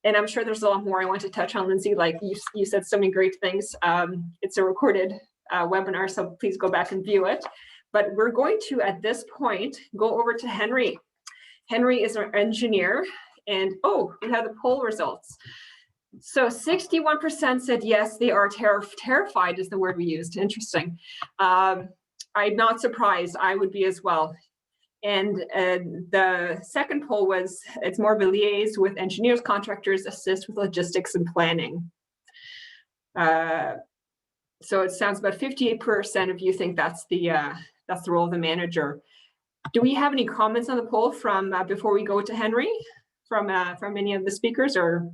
And I'm sure there's a lot more I want to touch on, Lindsay. Like you said so many great things. It's a recorded webinar, so please go back and view it. But we're going to, at this point, go over to Henry. Henry is our engineer, and we have the poll results. So 61% said yes, they are terrified is the word we used. Interesting. I'm not surprised. I would be as well. And the second poll was, it's more of a liaise with engineers, contractors, assist with logistics and planning. So it sounds about 58% of you think that's the role of the manager. Do we have any comments on the poll from before we go to Henry, from any of the speakers, or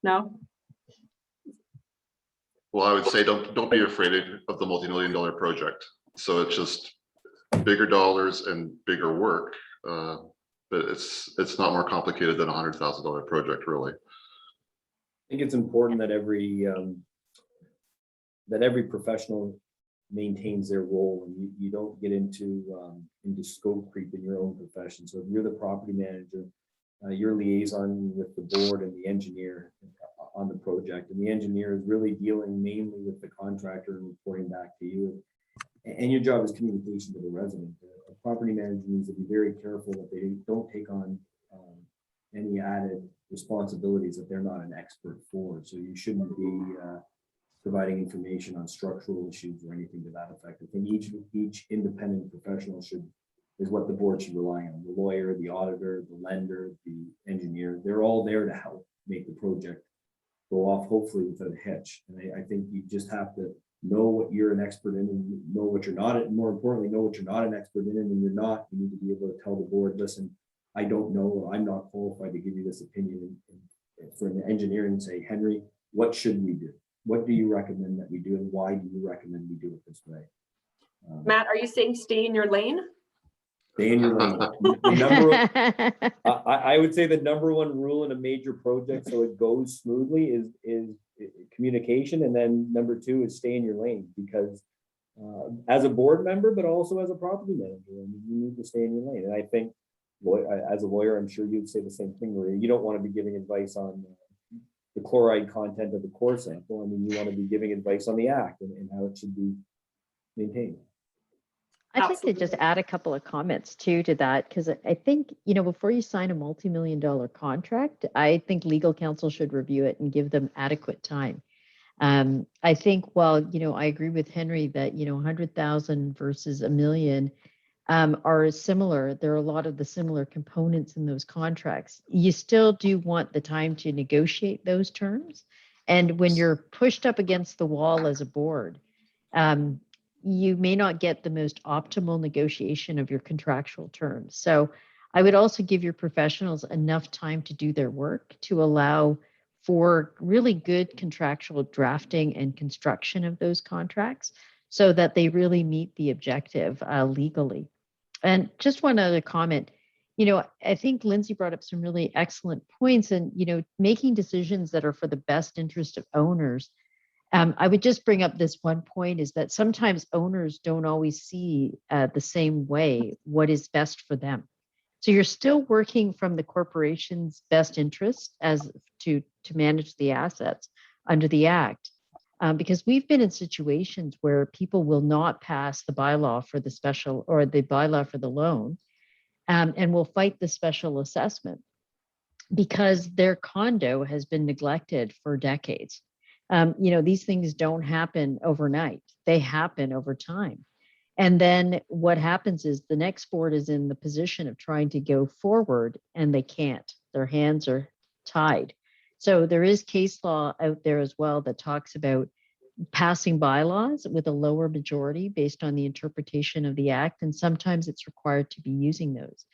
no? Well, I would say don't be afraid of the multi-million-dollar project. So it's just bigger dollars and bigger work, but it's not more complicated than a $100,000 project, really. I think it's important that every professional maintains their role, and you don't get into scope creep in your own profession. So if you're the property manager, your liaison with the board and the engineer on the project, and the engineer is really dealing mainly with the contractor and reporting back to you. And your job is communication to the resident. A property manager needs to be very careful that they don't take on any added responsibilities that they're not an expert for. So you shouldn't be providing information on structural issues or anything to that effect. I think each independent professional is what the board should rely on. The lawyer, the auditor, the lender, the engineer, they're all there to help make the project go off, hopefully without a hitch. And I think you just have to know what you're an expert in and know what you're not, and more importantly, know what you're not an expert in. And when you're not, you need to be able to tell the board, listen, I don't know, or I'm not qualified to give you this opinion. And for an engineer, and say, Henry, what should we do? What do you recommend that we do, and why do you recommend we do it this way? Matt, are you saying stay in your lane? Stay in your lane. I would say the number one rule in a major project, so it goes smoothly, is communication, and then number two is stay in your lane, because as a board member, but also as a property manager, I mean, you need to stay in your lane. And I think, as a lawyer, I'm sure you'd say the same thing, where you don't want to be giving advice on the chloride content of the core sample. I mean, you want to be giving advice on the act and how it should be maintained. I'd like to just add a couple of comments too to that, because I think, before you sign a multi-million-dollar contract, I think legal counsel should review it and give them adequate time. I think, I agree with Henry that, 100,000 versus $1 million are similar. There are a lot of the similar components in those contracts. You still do want the time to negotiate those terms. And when you're pushed up against the wall as a board, you may not get the most optimal negotiation of your contractual terms. So I would also give your professionals enough time to do their work to allow for really good contractual drafting and construction of those contracts so that they really meet the objective legally. And just one other comment, I think Lindsay brought up some really excellent points, and, making decisions that are for the best interest of owners. I would just bring up this one point, is that sometimes owners don't always see the same way what is best for them. So you're still working from the corporation's best interest as to manage the assets under the Act. Because we've been in situations where people will not pass the bylaw for the special, or the bylaw for the loan, and will fight the special assessment because their condo has been neglected for decades. These things don't happen overnight. They happen over time. And then what happens is the next board is in the position of trying to go forward, and they can't. Their hands are tied. So there is case law out there as well that talks about passing bylaws with a lower majority based on the interpretation of the Act, and sometimes it's required to be using those.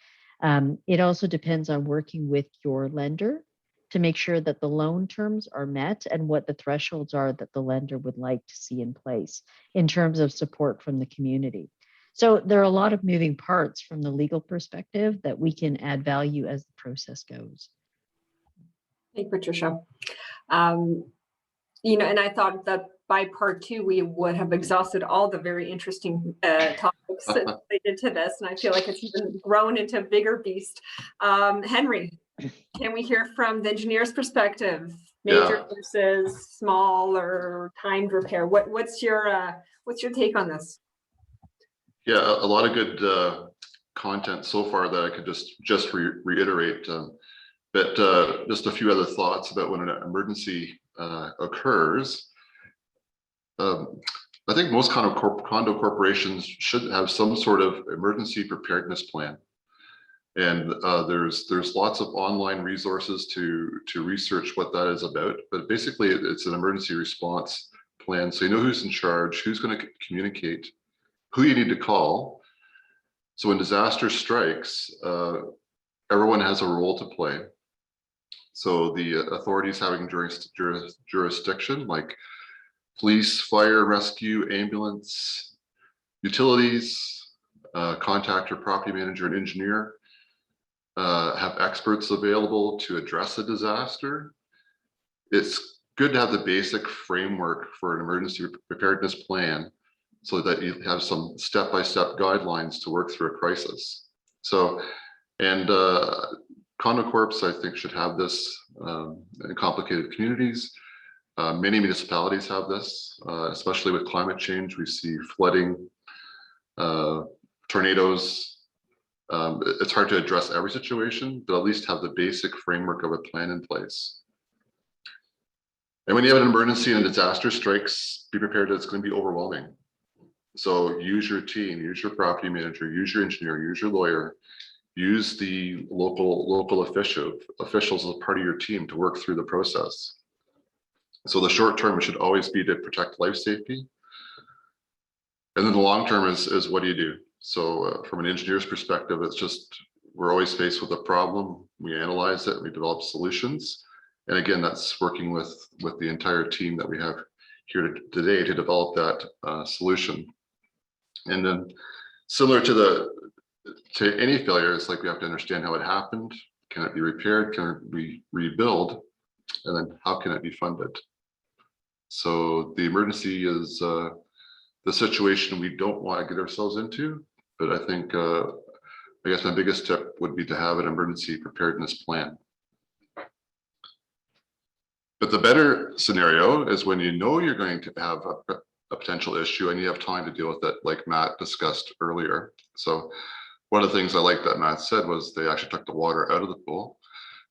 It also depends on working with your lender to make sure that the loan terms are met and what the thresholds are that the lender would like to see in place in terms of support from the community. So there are a lot of moving parts from the legal perspective that we can add value as the process goes. Thank you, Patricia. And I thought that by part 2, we would have exhausted all the very interesting topics related to this. And I feel like it's even grown into a bigger beast. Henry, can we hear from the engineer's perspective? Major versus small or timed repair. What's your take on this? Yeah, a lot of good content so far that I could just reiterate. But just a few other thoughts about when an emergency occurs. I think most condo corporations should have some sort of emergency preparedness plan. And there's lots of online resources to research what that is about. But basically, it's an emergency response plan. So you know who's in charge, who's going to communicate, who you need to call. So when disaster strikes, everyone has a role to play. So the authorities having jurisdiction, like police, fire, rescue, ambulance, utilities, contact your property manager and engineer, have experts available to address a disaster. It's good to have the basic framework for an emergency preparedness plan so that you have some step-by-step guidelines to work through a crisis. So, and condo corps, I think, should have this in complicated communities. Many municipalities have this, especially with climate change. We see flooding, tornadoes. It's hard to address every situation, but at least have the basic framework of a plan in place. And when you have an emergency and a disaster strikes, be prepared that it's going to be overwhelming. So use your team, use your property manager, use your engineer, use your lawyer, use the local officials as part of your team to work through the process. So the short term should always be to protect life safety. And then the long term is what do you do? So from an engineer's perspective, it's just, we're always faced with a problem. We analyze it, we develop solutions. And again, that's working with the entire team that we have here today to develop that solution. And then similar to any failure, it's like we have to understand how it happened. Can it be repaired? Can it be rebuild? And then how can it be funded? So the emergency is the situation we don't want to get ourselves into. But I think, I guess my biggest tip would be to have an emergency preparedness plan. But the better scenario is when you know you're going to have a potential issue and you have time to deal with it, like Matt discussed earlier. So one of the things I like that Matt said was they actually took the water out of the pool.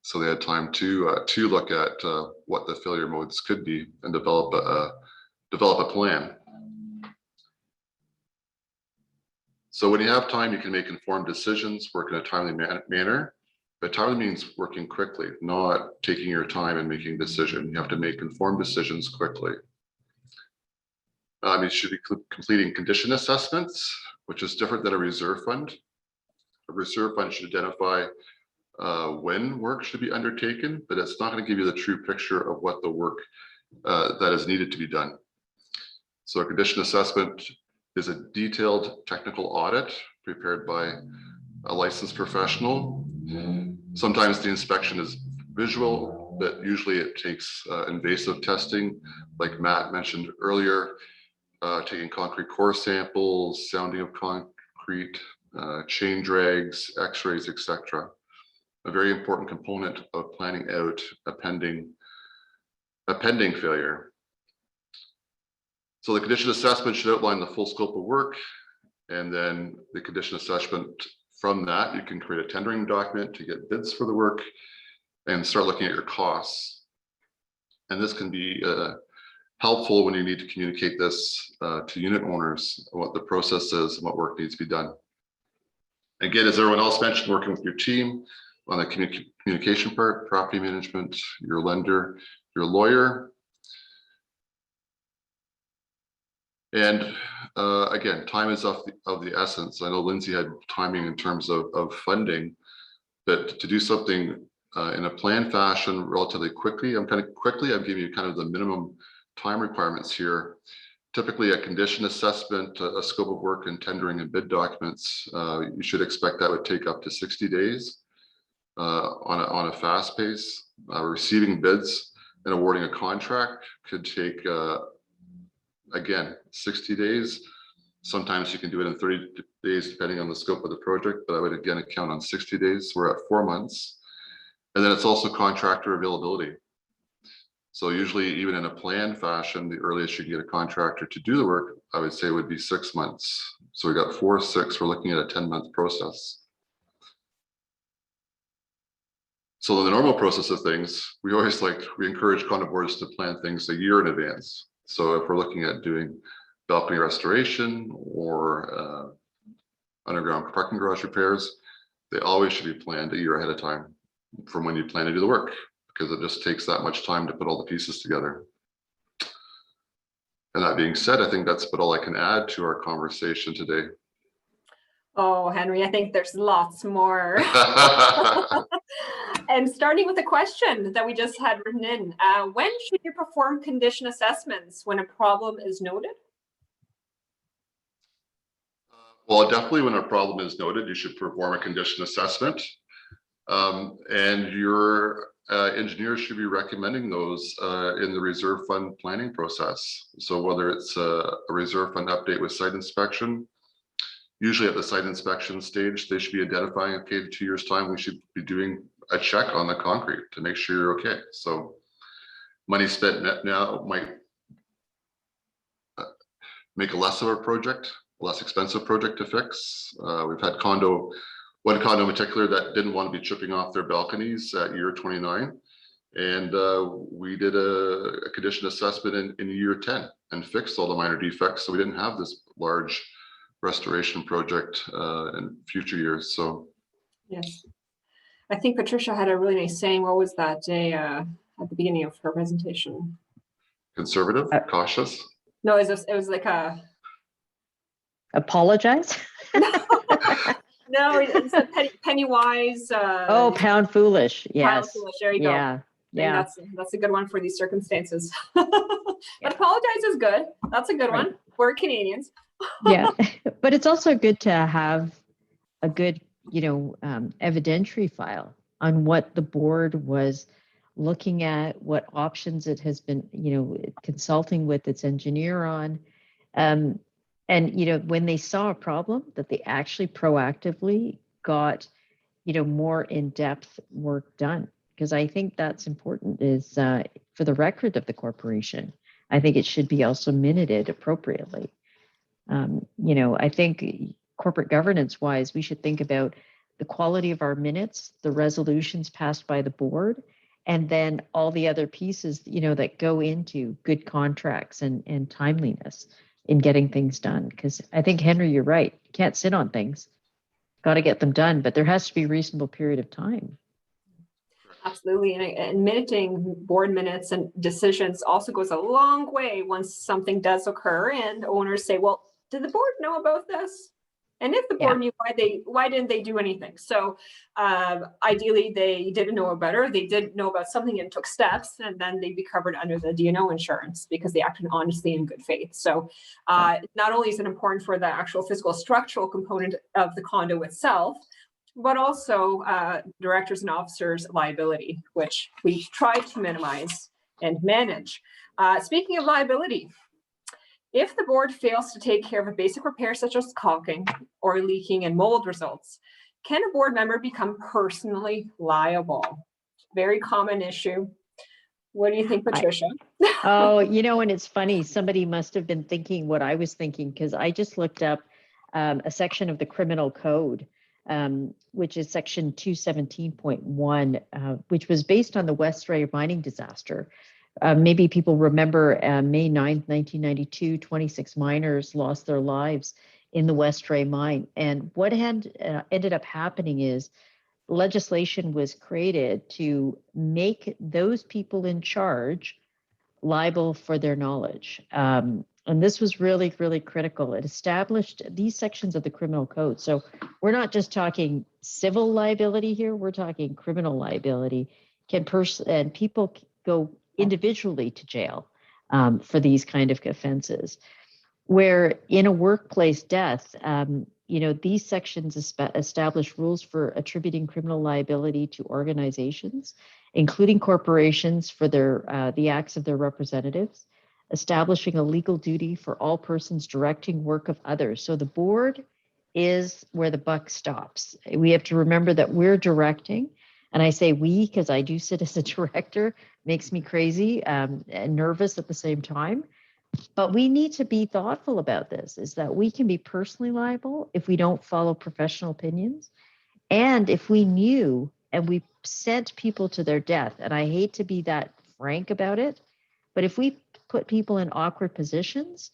So they had time to look at what the failure modes could be and develop a plan. So when you have time, you can make informed decisions, work in a timely manner. But timely means working quickly, not taking your time and making a decision. You have to make informed decisions quickly. You should be completing condition assessments, which is different than a reserve fund. A reserve fund should identify when work should be undertaken, but it's not going to give you the true picture of what the work that is needed to be done. So a condition assessment is a detailed technical audit prepared by a licensed professional. Sometimes the inspection is visual, but usually it takes invasive testing, like Matt mentioned earlier, taking concrete core samples, sounding of concrete, chain drags, x-rays, etc. A very important component of planning out a pending failure. So the condition assessment should outline the full scope of work, and then the condition assessment, from that, you can create a tendering document to get bids for the work and start looking at your costs. And this can be helpful when you need to communicate this to unit owners, what the process is and what work needs to be done. Again, as everyone else mentioned, working with your team on the communication part, property management, your lender, your lawyer. And again, time is of the essence. I know Lindsay had timing in terms of funding, but to do something in a planned fashion relatively quickly, I'm giving you kind of the minimum time requirements here. Typically a condition assessment, a scope of work and tendering and bid documents, you should expect that would take up to 60 days on a fast pace. Receiving bids and awarding a contract could take again, 60 days. Sometimes you can do it in 30 days, depending on the scope of the project, but I would again count on 60 days. We're at 4 months. And then it's also contractor availability. So usually even in a planned fashion, the earliest you can get a contractor to do the work, I would say would be 6 months. So we got 4, 6, we're looking at a 10-month process. So in the normal process of things, we encourage condo boards to plan things a year in advance. So if we're looking at doing balcony restoration or underground parking garage repairs, they always should be planned a year ahead of time from when you plan to do the work, because it just takes that much time to put all the pieces together. And that being said, I think that's about all I can add to our conversation today. Oh, Henry, I think there's lots more. And starting with the question that we just had written in, when should you perform condition assessments? When a problem is noted? Well, definitely when a problem is noted, you should perform a condition assessment. And your engineers should be recommending those in the reserve fund planning process. So whether it's a reserve fund update with site inspection, usually at the site inspection stage, they should be identifying, okay, in 2 years' time, we should be doing a check on the concrete to make sure you're okay. So money spent now might make a less of a project, less expensive project to fix. We've had one condo in particular that didn't want to be chipping off their balconies at year 29. And we did a condition assessment in year 10 and fixed all the minor defects. So we didn't have this large restoration project in future years. So yes, I think Patricia had a really nice saying. What was that day at the beginning of her presentation? Conservative, cautious. No, it was like a Apologize. no, it's a penny wise. Pound foolish. Yes. Pound foolish. There you go. Yeah. Yeah. That's a good one for these circumstances. But apologize is good. That's a good one. We're Canadians. Yeah, but it's also good to have a good, evidentiary file on what the board was looking at, what options it has been, consulting with its engineer on. And, when they saw a problem, that they actually proactively got, more in-depth work done. Because I think that's important is for the record of the corporation. I think it should be also minuted appropriately. I think corporate governance wise, we should think about the quality of our minutes, the resolutions passed by the board, and then all the other pieces, that go into good contracts and timeliness in getting things done. Because I think, Henry, you're right. You can't sit on things. Got to get them done, but there has to be a reasonable period of time. Absolutely. And minuting board minutes and decisions also goes a long way once something does occur and owners say, well, did the board know about this? And if the board knew, why didn't they do anything? So ideally, they didn't know about it. They did know about something and took steps, and then they'd be covered under the D&O insurance because they acted honestly in good faith. So not only is it important for the actual physical structural component of the condo itself, but also directors and officers' liability, which we try to minimize and manage. Speaking of liability, if the board fails to take care of a basic repair such as caulking or leaking and mold results, can a board member become personally liable? Very common issue. What do you think, Patricia? And it's funny, somebody must have been thinking what I was thinking, because I just looked up a section of the criminal code, which is section 217.1, which was based on the Westray mining disaster. Maybe people remember May 9th, 1992, 26 miners lost their lives in the Westray mine. And what ended up happening is legislation was created to make those people in charge liable for their knowledge. And this was really, really critical. It established these sections of the criminal code. So we're not just talking civil liability here, we're talking criminal liability. And people go individually to jail for these kind of offenses. Where in a workplace death, these sections establish rules for attributing criminal liability to organizations, including corporations for the acts of their representatives, establishing a legal duty for all persons directing work of others. So the board is where the buck stops. We have to remember that we're directing, and I say we because I do sit as a director, makes me crazy and nervous at the same time. But we need to be thoughtful about this, is that we can be personally liable if we don't follow professional opinions. And if we knew and we sent people to their death, and I hate to be that frank about it, but if we put people in awkward positions,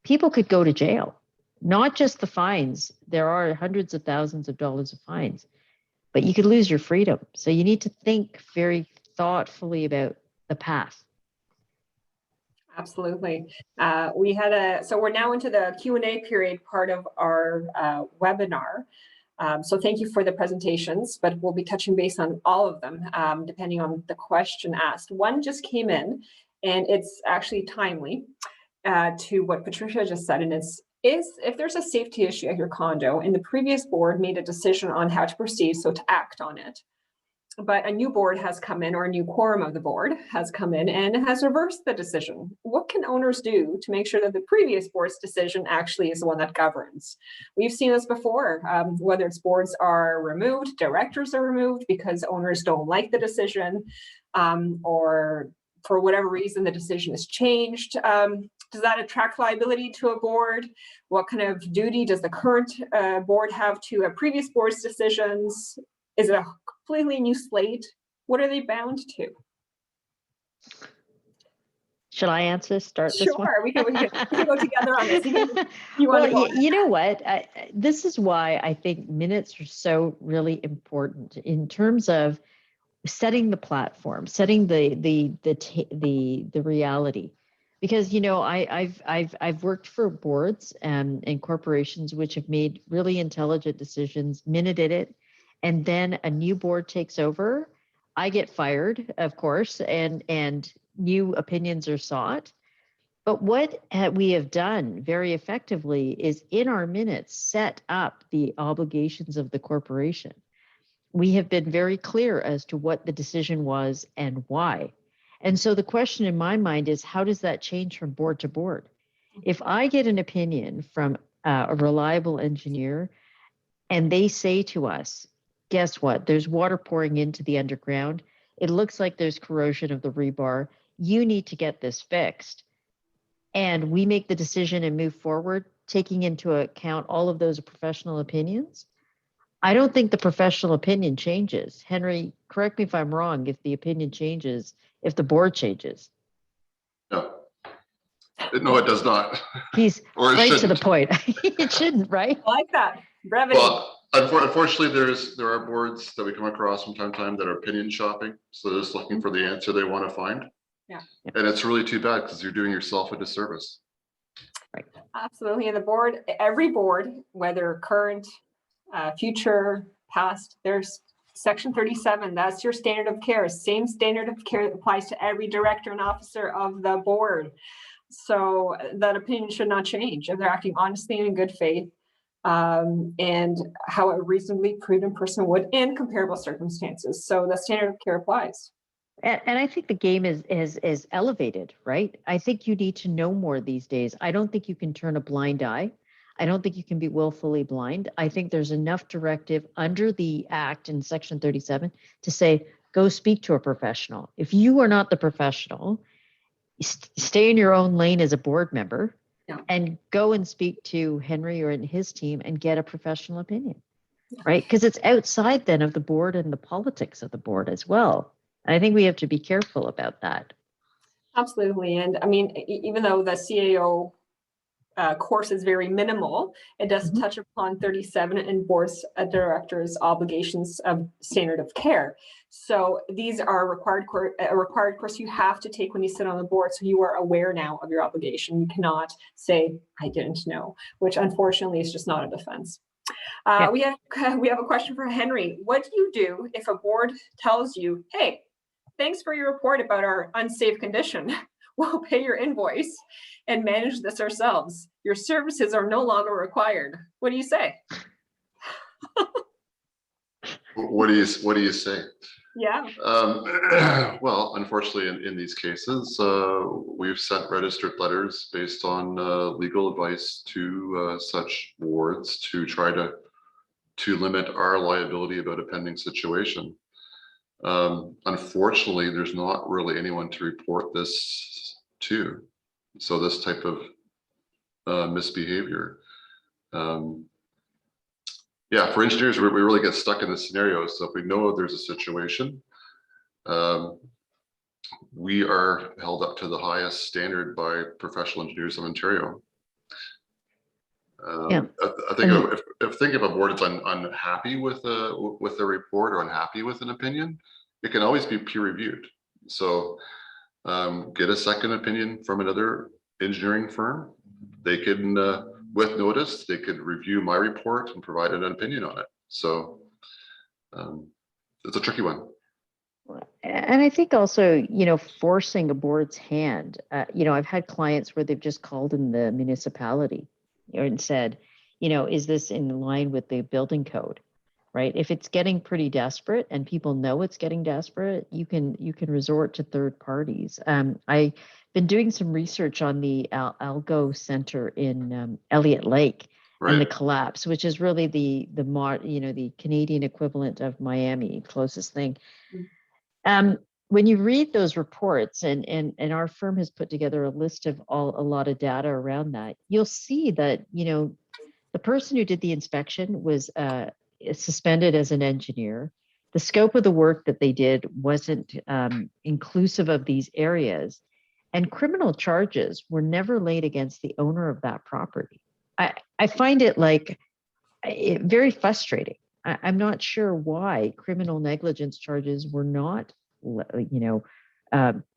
people could go to jail. Not just the fines. There are hundreds of thousands of dollars of fines, but you could lose your freedom. So you need to think very thoughtfully about the path. Absolutely. So we're now into the Q&A period part of our webinar. So thank you for the presentations, but we'll be touching base on all of them depending on the question asked. One just came in, and it's actually timely to what Patricia just said, and is if there's a safety issue at your condo and the previous board made a decision on how to proceed, so to act on it, but a new board has come in, or a new quorum of the board has come in and has reversed the decision, what can owners do to make sure that the previous board's decision actually is the one that governs? We've seen this before, whether it's boards are removed, directors are removed because owners don't like the decision, or for whatever reason the decision is changed. Does that attract liability to a board? What kind of duty does the current board have to a previous board's decisions? Is it a completely new slate? What are they bound to? Should I answer? Start this one? Sure, we can go together on this. You know what? This is why I think minutes are so really important in terms of setting the platform, setting the reality. Because I've worked for boards and corporations which have made really intelligent decisions, minuted it, and then a new board takes over. I get fired, of course, and new opinions are sought. But what we have done very effectively is in our minutes set up the obligations of the corporation. We have been very clear as to what the decision was and why. And so the question in my mind is, how does that change from board to board? If I get an opinion from a reliable engineer and they say to us, guess what? There's water pouring into the underground. It looks like there's corrosion of the rebar. You need to get this fixed. And we make the decision and move forward, taking into account all of those professional opinions. I don't think the professional opinion changes. Henry, correct me if I'm wrong, if the opinion changes, if the board changes. No, it does not. He's Or it right to the shouldn't. point. It shouldn't, right? I like that. Brevity. Well, unfortunately, there are boards that we come across from time to time that are opinion shopping. So they're just looking for the answer they want to find. Yeah. And it's really too bad because you're doing yourself a disservice. Right. Absolutely. And the board, every board, whether current, future, past, there's Section 37. That's your standard of care. Same standard of care that applies to every director and officer of the board. So that opinion should not change if they're acting honestly and in good faith, and how a reasonably prudent person would in comparable circumstances. So the standard of care applies. And I think the game is elevated, right? I think you need to know more these days. I don't think you can turn a blind eye. I don't think you can be willfully blind. I think there's enough directive under the Act in Section 37 to say, go speak to a professional. If you are not the professional, stay in your own lane as a board member, and go and speak to Henry or his team and get a professional opinion, right? Because it's outside then of the board and the politics of the board as well. And I think we have to be careful about that. Absolutely. And I mean, even though the CAO course is very minimal, it does touch upon 37 and boards directors' obligations of standard of care. So these are a required course you have to take when you sit on the board, so you are aware now of your obligation. You cannot say, I didn't know, which unfortunately is just not a defense. We have a question for Henry. What do you do if a board tells you, hey, thanks for your report about our unsafe condition. We'll pay your invoice and manage this ourselves. Your services are no longer required. What do you say? What do you say? Yeah. Well, unfortunately, in these cases, we've sent registered letters based on legal advice to such boards to try to limit our liability about a pending situation. Unfortunately, there's not really anyone to report this to. So this type of misbehavior. Yeah, for engineers, we really get stuck in this scenario. So if we know there's a situation, we are held up to the highest standard by professional engineers of Ontario. Yeah. I think if a board is unhappy with a report or unhappy with an opinion, it can always be peer reviewed. So get a second opinion from another engineering firm. They can, with notice, they could review my report and provide an opinion on it. So it's a tricky one. And I think also, forcing a board's hand, I've had clients where they've just called in the municipality and said, is this in line with the building code, right? If it's getting pretty desperate and people know it's getting desperate, you can resort to third parties. I've been doing some research on the Algo Center in Elliott Lake. Right. And the collapse, which is really the Canadian equivalent of Miami, closest thing. When you read those reports, and our firm has put together a list of a lot of data around that, you'll see that the person who did the inspection was suspended as an engineer. The scope of the work that they did wasn't inclusive of these areas, and criminal charges were never laid against the owner of that property. I find it very frustrating. I'm not sure why criminal negligence charges were not,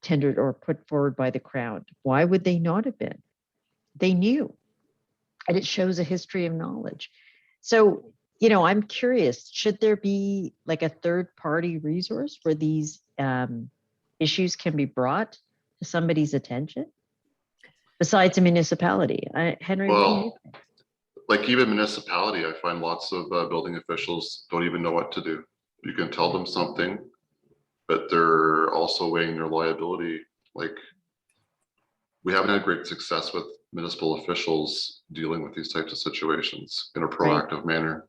tendered or put forward by the Crown. Why would they not have been? They knew, and it shows a history of knowledge. So, I'm curious, should there be like a third-party resource where these issues can be brought to somebody's attention besides a municipality? Henry, what do you think? Like even municipality, I find lots of building officials don't even know what to do. You can tell them something, but they're also weighing their liability. Like we haven't had great success with municipal officials dealing with these types of situations in a proactive manner.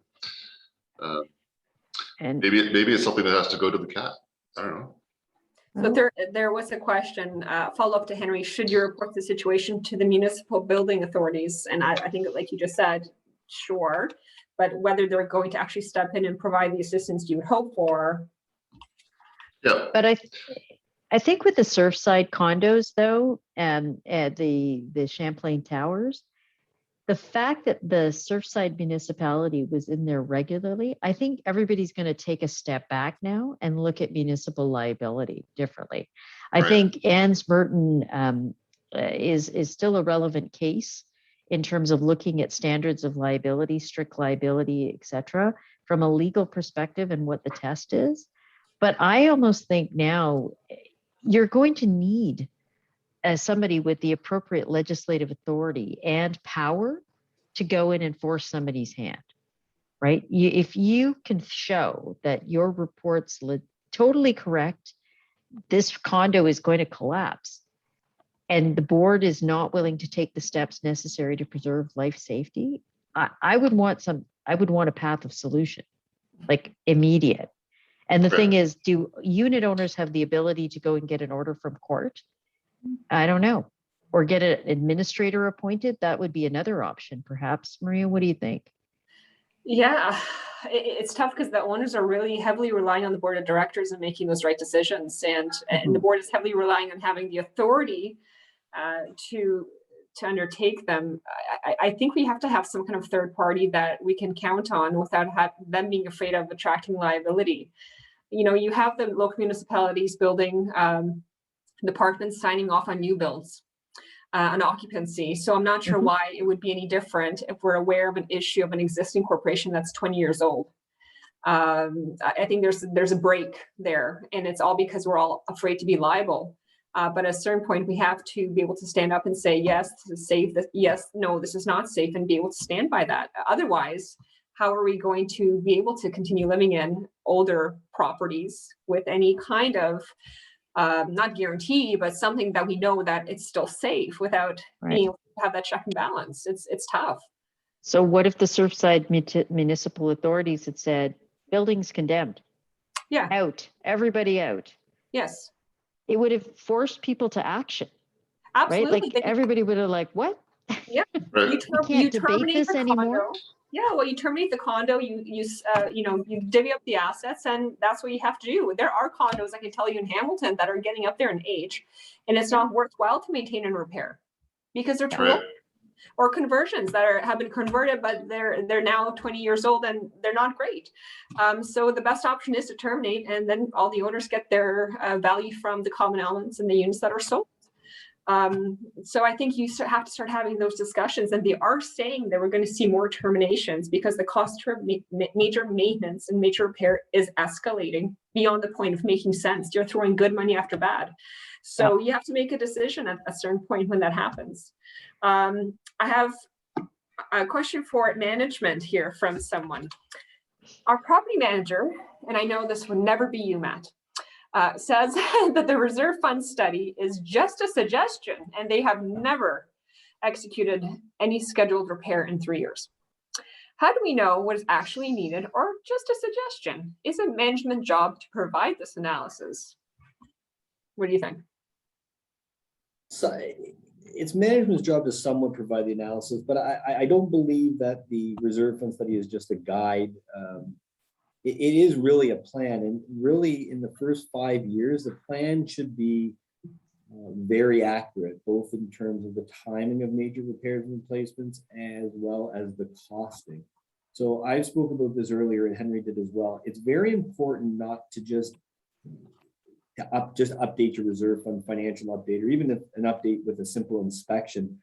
And maybe it's something that has to go to the CAT. I don't know. So there was a question, follow up to Henry, should you report the situation to the municipal building authorities? And I think like you just said, sure, but whether they're going to actually step in and provide the assistance you would hope for. Yeah. But I think with the Surfside condos though, and the Champlain Towers, the fact that the Surfside municipality was in there regularly, I think everybody's going to take a step back now and look at municipal liability differently. I think Ann's Merton is still a relevant case in terms of looking at standards of liability, strict liability, et cetera, from a legal perspective and what the test is. But I almost think now you're going to need as somebody with the appropriate legislative authority and power to go in and force somebody's hand, right? If you can show that your report's totally correct, this condo is going to collapse, and the board is not willing to take the steps necessary to preserve life safety, I would want a path of solution, like immediate. And the thing is, do unit owners have the ability to go and get an order from court? I don't know. Or get an administrator appointed? That would be another option, perhaps. Maria, what do you think? Yeah, it's tough because the owners are really heavily relying on the board of directors and making those right decisions. And the board is heavily relying on having the authority to undertake them. I think we have to have some kind of third party that we can count on without them being afraid of attracting liability. You have the local municipalities building departments signing off on new builds, on occupancy. So I'm not sure why it would be any different if we're aware of an issue of an existing corporation that's 20 years old. I think there's a break there, and it's all because we're all afraid to be liable. But at a certain point, we have to be able to stand up and say, yes, this is safe. Yes, no, this is not safe, and be able to stand by that. Otherwise, how are we going to be able to continue living in older properties with any kind of not guarantee, but something that we know that it's still safe without being able to have that check and balance. It's tough. So what if the Surfside municipal authorities had said, buildings condemned? Yeah. Out, everybody out. Yes. It would have forced people to action. Absolutely. Right? Like everybody would have like, what? Yeah. Right. You can't debate this anymore. Yeah, well, you terminate the condo, you divvy up the assets, and that's what you have to do. There are condos, I can tell you, in Hamilton that are getting up there in age, and it's not worthwhile to maintain and repair because they're too old. Or conversions that have been converted, but they're now 20 years old and they're not great. So the best option is to terminate, and then all the owners get their value from the common elements and the units that are sold. So I think you have to start having those discussions, and they are saying that we're going to see more terminations because the cost for major maintenance and major repair is escalating beyond the point of making sense. You're throwing good money after bad. So you have to make a decision at a certain point when that happens. I have a question for management here from someone. Our property manager, and I know this would never be you, Matt, says that the reserve fund study is just a suggestion and they have never executed any scheduled repair in 3 years. How do we know what is actually needed or just a suggestion? Is it management's job to provide this analysis? What do you think? So it's management's job to somewhat provide the analysis, but I don't believe that the reserve fund study is just a guide. It is really a plan, and really in the first 5 years, the plan should be very accurate, both in terms of the timing of major repairs and replacements, as well as the costing. So I spoke about this earlier, and Henry did as well. It's very important not to just update your reserve fund financial update, or even an update with a simple inspection.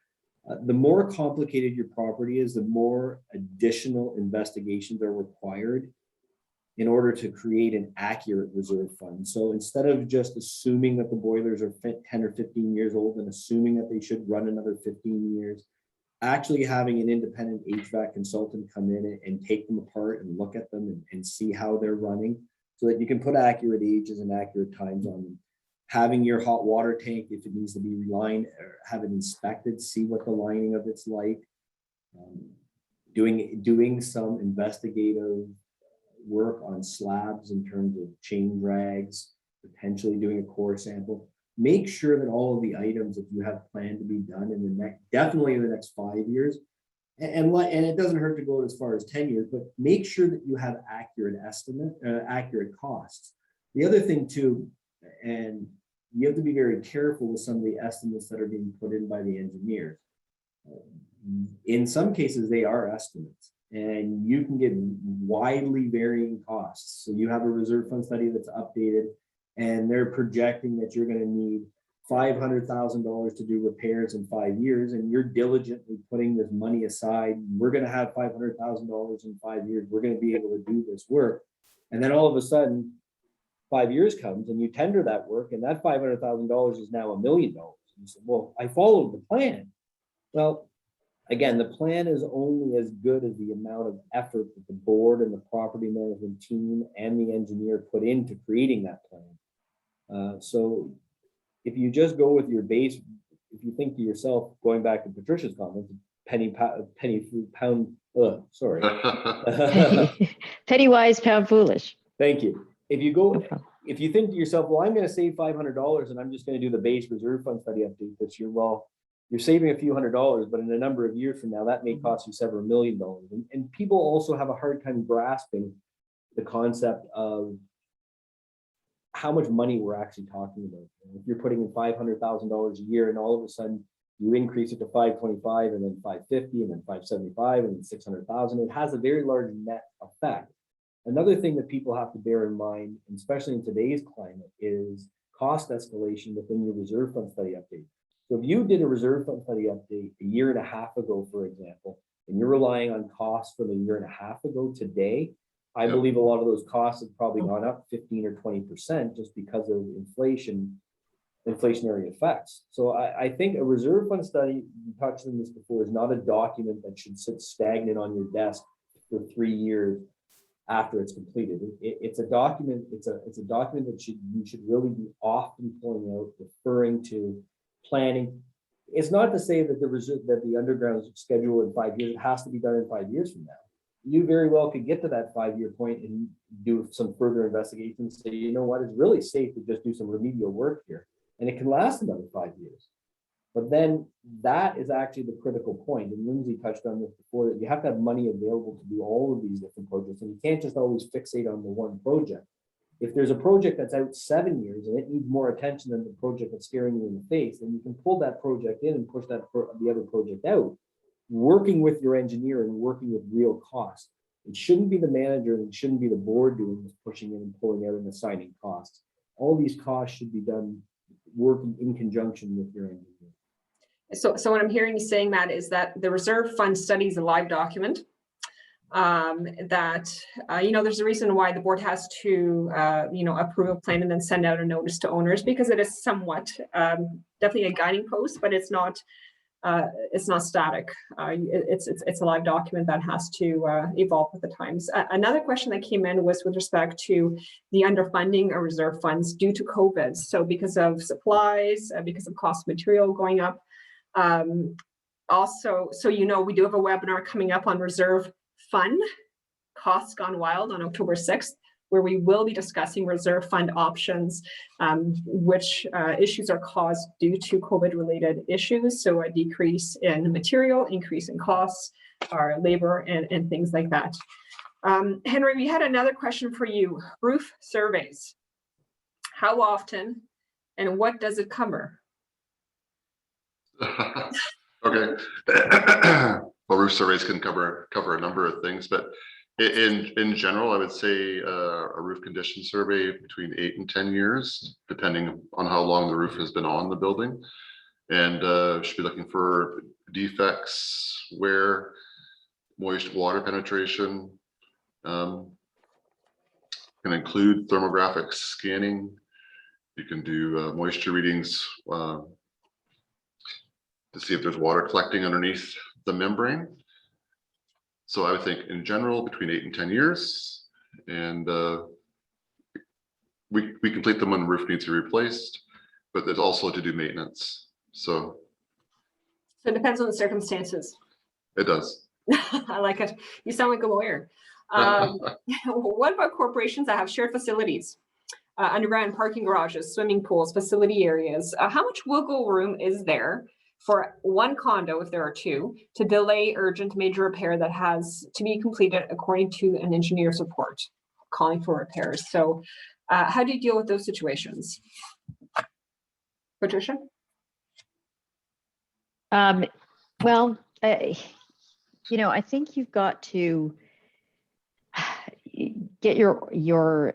The more complicated your property is, the more additional investigations are required in order to create an accurate reserve fund. So instead of just assuming that the boilers are 10 or 15 years old and assuming that they should run another 15 years, actually having an independent HVAC consultant come in and take them apart and look at them and see how they're running, so that you can put accurate ages and accurate times on them. Having your hot water tank, if it needs to be relined, or have it inspected, see what the lining of it's like. Doing some investigative work on slabs in terms of chain drags, potentially doing a core sample. Make sure that all of the items that you have planned to be done in the definitely in the next 5 years, and it doesn't hurt to go as far as 10 years, but make sure that you have accurate costs. The other thing too, and you have to be very careful with some of the estimates that are being put in by the engineers. In some cases, they are estimates, and you can get widely varying costs. So you have a reserve fund study that's updated, and they're projecting that you're going to need $500,000 to do repairs in 5 years, and you're diligently putting this money aside. We're going to have $500,000 in 5 years. We're going to be able to do this work. And then all of a sudden, 5 years comes and you tender that work, and that $500,000 is now $1 million. You say, well, I followed the plan. Well, again, the plan is only as good as the amount of effort that the board and the property management team and the engineer put into creating that plan. So if you just go with your base, if you think to yourself, going back to Patricia's comments, penny wise, pound foolish. Thank you. If you go, if you think to yourself, well, I'm going to save $500 and I'm just going to do the base reserve fund study update this year. Well, you're saving a few $100s, but in a number of years from now, that may cost you several $1 million. And people also have a hard time grasping the concept of how much money we're actually talking about. If you're putting in $500,000 a year, and all of a sudden you increase it to 525, and then 550, and then 575, and then 600,000, it has a very large net effect. Another thing that people have to bear in mind, especially in today's climate, is cost escalation within your reserve fund study update. So if you did a reserve fund study update a year and a half ago, for example, and you're relying on costs from a year and a half ago today, I believe a lot of those costs have probably gone up 15 or 20% just because of inflationary effects. So I think a reserve fund study, we touched on this before, is not a document that should sit stagnant on your desk for 3 years, after it's completed. It's a document. It's a document that you should really be often pulling out, referring to, planning. It's not to say that the underground schedule in 5 years, it has to be done in 5 years from now. You very well could get to that 5-year point and do some further investigation. Say, you know what, it's really safe to just do some remedial work here, and it can last another 5 years. But then that is actually the critical point, and Lindsay touched on this before, that you have to have money available to do all of these different projects, and you can't just always fixate on the one project. If there's a project that's out 7 years and it needs more attention than the project that's staring you in the face, then you can pull that project in and push the other project out, working with your engineer and working with real cost. It shouldn't be the manager and it shouldn't be the board doing this, pushing in and pulling out and assigning costs. All these costs should be done working in conjunction with your engineer. So what I'm hearing you saying, Matt, is that the reserve fund study is a live document. There's a reason why the board has to, approve a plan and then send out a notice to owners, because it is somewhat definitely a guiding post, but it's not static. It's a live document that has to evolve with the times. Another question that came in was with respect to the underfunding of reserve funds due to COVID. So because of supplies, because of cost of material going up. Also, we do have a webinar coming up on reserve fund costs gone wild on October 6th, where we will be discussing reserve fund options, which issues are caused due to COVID-related issues. So a decrease in material, increase in costs, our labor, and things like that. Henry, we had another question for you. Roof surveys. How often and what does it cover? Okay. Well, roof surveys can cover a number of things, but in general, I would say a roof condition survey between 8 and 10 years, depending on how long the roof has been on the building, and should be looking for defects, wear, moist water penetration. Can include thermographic scanning. You can do moisture readings to see if there's water collecting underneath the membrane. So I would think in general between 8 and 10 years, and we complete them when the roof needs to be replaced, but there's also to do maintenance. So it depends on the circumstances. It does. I like it. You sound like a lawyer. What about corporations that have shared facilities, underground parking garages, swimming pools, facility areas? How much wiggle room is there for one condo, if there are two, to delay urgent major repair that has to be completed according to an engineer's report calling for repairs? So how do you deal with those situations? Patricia? Well, I think you've got to get your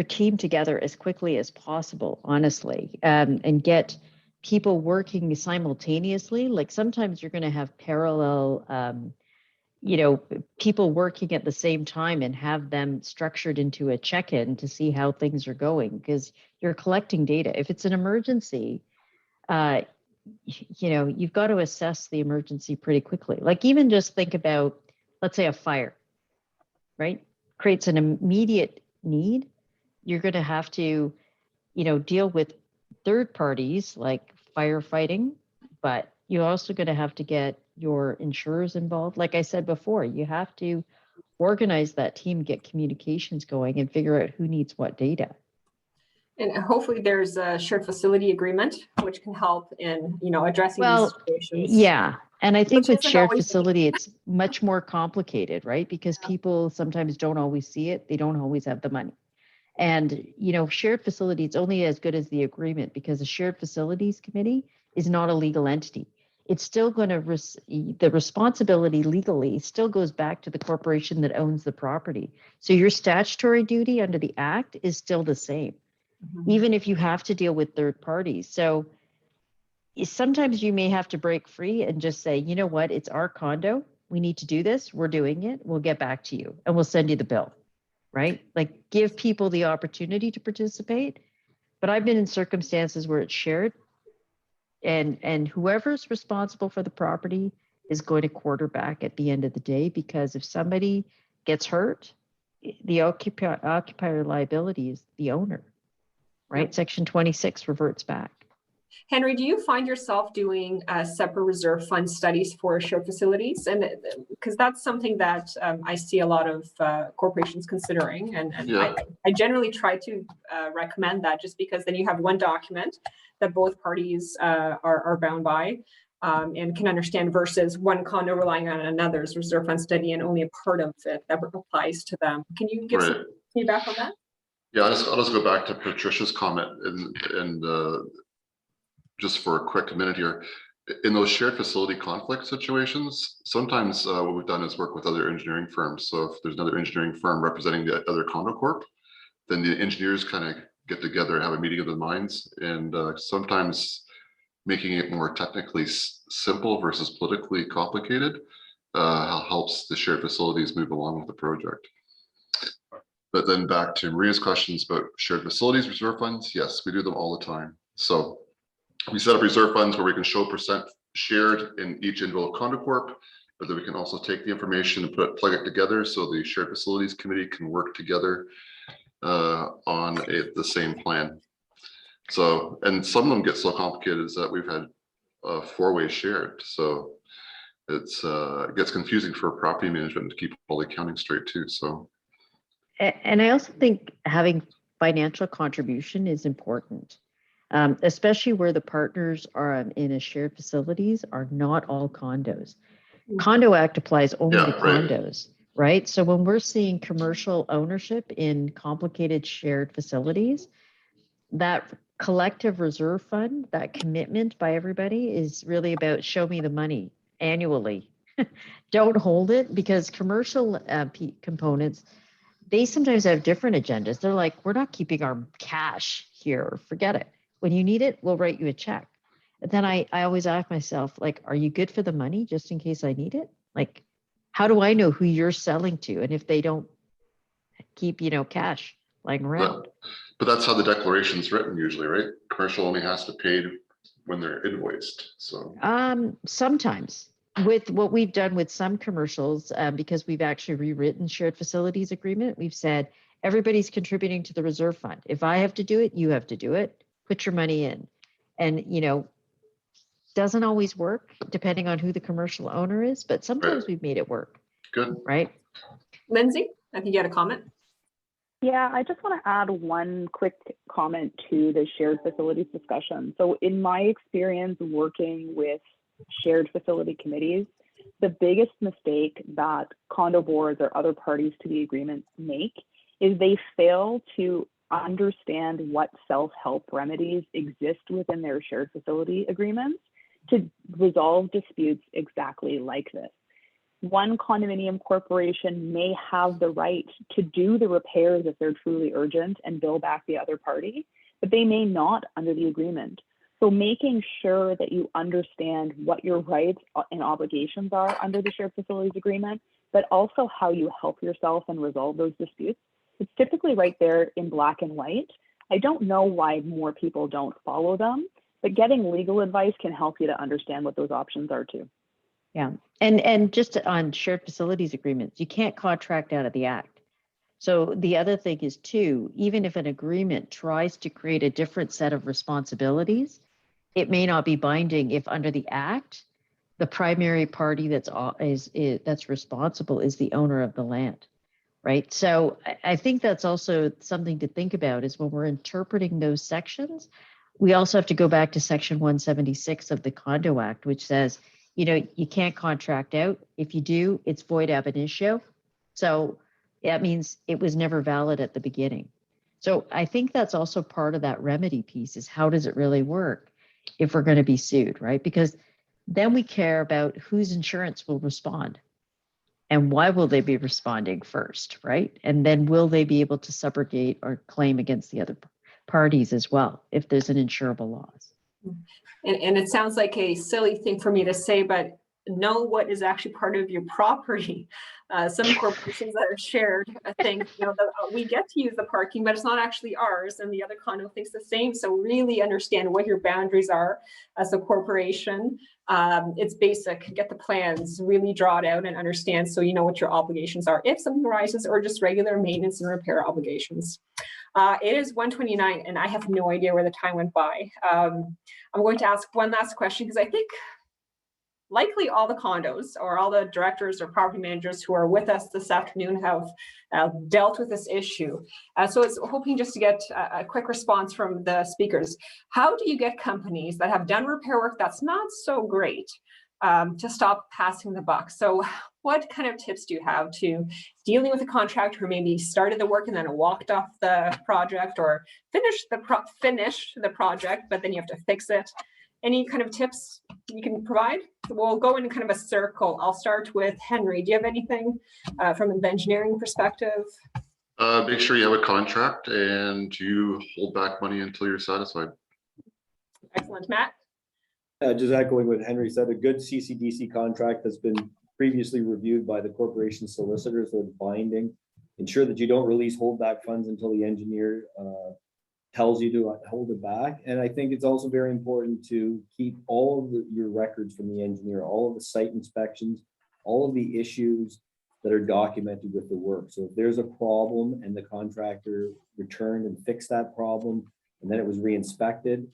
team together as quickly as possible, honestly, and get people working simultaneously. Like sometimes you're going to have parallel, people working at the same time and have them structured into a check-in to see how things are going, because you're collecting data. If it's an emergency, you've got to assess the emergency pretty quickly. Like even just think about, let's say a fire, right? Creates an immediate need. You're going to have to, deal with third parties like firefighting, but you're also going to have to get your insurers involved. Like I said before, you have to organize that team, get communications going, and figure out who needs what data. And hopefully there's a shared facility agreement, which can help in, addressing these situations. Yeah. And I think with shared always facility, it's much more complicated, right? Because people sometimes don't always see it. They don't always have the money. And, shared facility, it's only as good as the agreement, because the shared facilities committee is not a legal entity. It's still going to, the responsibility legally still goes back to the corporation that owns the property. So your statutory duty under the act is still the same, even if you have to deal with third parties. So sometimes you may have to break free and just say, you know what, it's our condo. We need to do this. We're doing it. We'll get back to you and we'll send you the bill, right? Like give people the opportunity to participate. But I've been in circumstances where it's shared, and whoever's responsible for the property is going to quarterback at the end of the day, because if somebody gets hurt, the occupier liability is the owner, right? Section 26 reverts back. Henry, do you find yourself doing separate reserve fund studies for shared facilities? And because that's something that I see a lot of corporations considering, and Yeah. I generally try to recommend that, just because then you have one document that both parties are bound by and can understand, versus one condo relying on another's reserve fund study and only a part of it that applies to them. Can you give some feedback on that? Yeah, I'll just go back to Patricia's comment and just for a quick minute here. In those shared facility conflict situations, sometimes what we've done is work with other engineering firms. So if there's another engineering firm representing the other condo corp, then the engineers kind of get together and have a meeting of the minds, and sometimes making it more technically simple versus politically complicated helps the shared facilities move along with the project. But then back to Maria's questions about shared facilities reserve funds. Yes, we do them all the time. So we set up reserve funds where we can show percent shared in each individual condo corp, but then we can also take the information and plug it together so the shared facilities committee can work together on the same plan. So, and some of them get so complicated is that we've had four-way shared. So it gets confusing for property management to keep all the accounting straight too. So. And I also think having financial contribution is important. Especially where the partners are in a shared facilities are not all condos. Condo Act applies only to condos, right? So when we're seeing commercial ownership in complicated shared facilities, that collective reserve fund, that commitment by everybody is really about show me the money annually. Don't hold it, because commercial components, they sometimes have different agendas. They're like, we're not keeping our cash here, forget it. When you need it, we'll write you a check. And then I always ask myself, like, are you good for the money just in case I need it? Like, how do I know who you're selling to? And if they don't keep, cash lying around. But that's how the declaration's written usually, right? Commercial only has to pay when they're invoiced. So sometimes with what we've done with some commercials, because we've actually rewritten shared facilities agreement, we've said everybody's contributing to the reserve fund. If I have to do it, you have to do it. Put your money in. And, doesn't always work depending on who the commercial owner is, but sometimes we've made it work. Good. Right? Lindsay, I think you had a comment. Yeah, I just want to add one quick comment to the shared facilities discussion. So in my experience working with shared facility committees, the biggest mistake that condo boards or other parties to the agreement make is they fail to understand what self-help remedies exist within their shared facility agreements to resolve disputes exactly like this. One condominium corporation may have the right to do the repairs if they're truly urgent and bill back the other party, but they may not under the agreement. So making sure that you understand what your rights and obligations are under the shared facilities agreement, but also how you help yourself and resolve those disputes. It's typically right there in black and white. I don't know why more people don't follow them, but getting legal advice can help you to understand what those options are too. Yeah. And just on shared facilities agreements, you can't contract out of the act. So the other thing is too, even if an agreement tries to create a different set of responsibilities, it may not be binding if under the act, the primary party that's responsible is the owner of the land. Right. So I think that's also something to think about is when we're interpreting those sections, we also have to go back to section 176 of the Condo Act, which says, you can't contract out. If you do, it's void ab initio. So that means it was never valid at the beginning. So I think that's also part of that remedy piece is how does it really work if we're going to be sued, right? Because then we care about whose insurance will respond. And why will they be responding first, right? And then will they be able to subrogate or claim against the other parties as well if there's an insurable loss? And it sounds like a silly thing for me to say, but know what is actually part of your property. Some corporations that are shared think, that we get to use the parking, but it's not actually ours, and the other condo thinks the same. So really understand what your boundaries are as a corporation. It's basic. Get the plans, really draw it out and understand so you know what your obligations are if something arises, or just regular maintenance and repair obligations. It is 1:29 and I have no idea where the time went by. I'm going to ask one last question because I think likely all the condos or all the directors or property managers who are with us this afternoon have dealt with this issue. So it's hoping just to get a quick response from the speakers. How do you get companies that have done repair work that's not so great to stop passing the buck? So what kind of tips do you have to dealing with a contractor who maybe started the work and then walked off the project, or finished the project, but then you have to fix it? Any kind of tips you can provide? We'll go in kind of a circle. I'll start with Henry. Do you have anything from an engineering perspective? Make sure you have a contract and you hold back money until you're satisfied. Excellent. Matt? Just echoing what Henry said, a good CCDC contract has been previously reviewed by the corporation solicitors, so it's binding. Ensure that you don't release holdback funds until the engineer tells you to hold it back. And I think it's also very important to keep all of your records from the engineer, all of the site inspections, all of the issues that are documented with the work. So if there's a problem and the contractor returned and fixed that problem, and then it was re-inspected,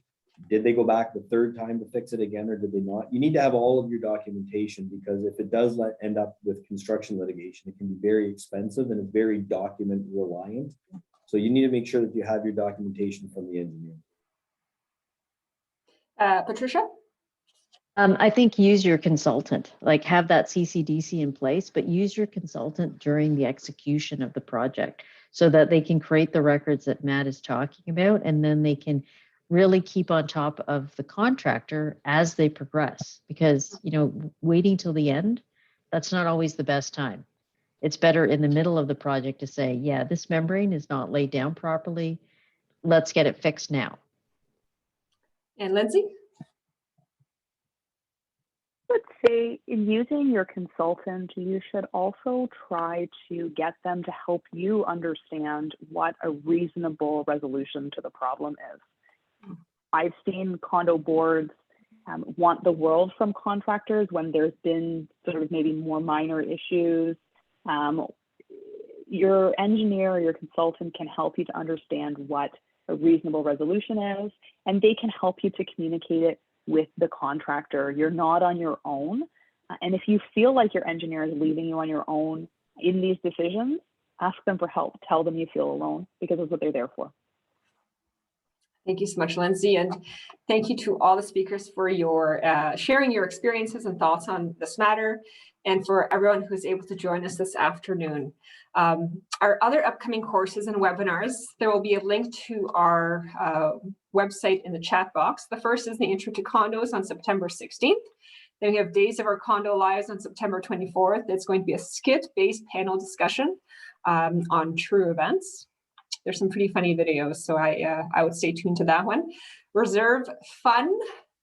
did they go back the third time to fix it again, or did they not? You need to have all of your documentation, because if it does end up with construction litigation, it can be very expensive and it's very document reliant. So you need to make sure that you have your documentation from the engineer. Patricia? I think use your consultant, like have that CCDC in place, but use your consultant during the execution of the project so that they can create the records that Matt is talking about, and then they can really keep on top of the contractor as they progress, because, waiting till the end, that's not always the best time. It's better in the middle of the project to say, yeah, this membrane is not laid down properly. Let's get it fixed now. And Lindsay? I would say in using your consultant, you should also try to get them to help you understand what a reasonable resolution to the problem is. I've seen condo boards want the world from contractors when there's been sort of maybe more minor issues. Your engineer or your consultant can help you to understand what a reasonable resolution is, and they can help you to communicate it with the contractor. You're not on your own. And if you feel like your engineer is leaving you on your own in these decisions, ask them for help. Tell them you feel alone, because that's what they're there for. Thank you so much, Lindsay. And thank you to all the speakers for your sharing your experiences and thoughts on this matter, and for everyone who's able to join us this afternoon. Our other upcoming courses and webinars, there will be a link to our website in the chat box. The first is the Intro to Condos on September 16th. Then we have Days of Our Condo Lives on September 24th. It's going to be a skit-based panel discussion on true events. There's some pretty funny videos, so I would stay tuned to that one. Reserve Fun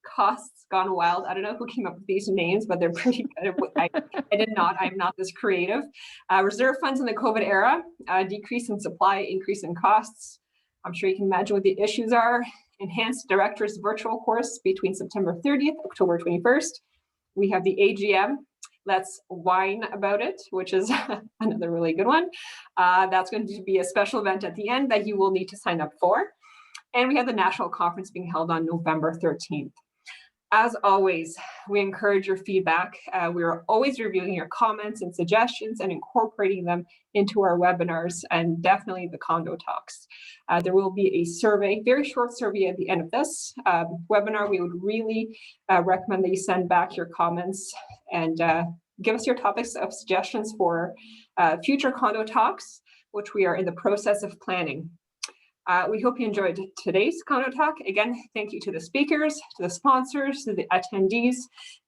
Costs Gone Wild. I don't know who came up with these names, but they're pretty good. I did not. I'm not this creative. Reserve funds in the COVID era. Decrease in supply, increase in costs. I'm sure you can imagine what the issues are. Enhanced Directors Virtual Course between September 30th, October 21st. We have the AGM. Let's Whine About It, which is another really good one. That's going to be a special event at the end that you will need to sign up for. And we have the national conference being held on November 13th. As always, we encourage your feedback. We are always reviewing your comments and suggestions and incorporating them into our webinars, and definitely the condo talks. There will be a survey, very short survey at the end of this webinar. We would really recommend that you send back your comments and give us your topics of suggestions for future condo talks, which we are in the process of planning. We hope you enjoyed today's Condo Talk. Again, thank you to the speakers, to the sponsors, to the attendees,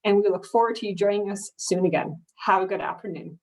and we look forward to you joining us soon again. Have a good afternoon.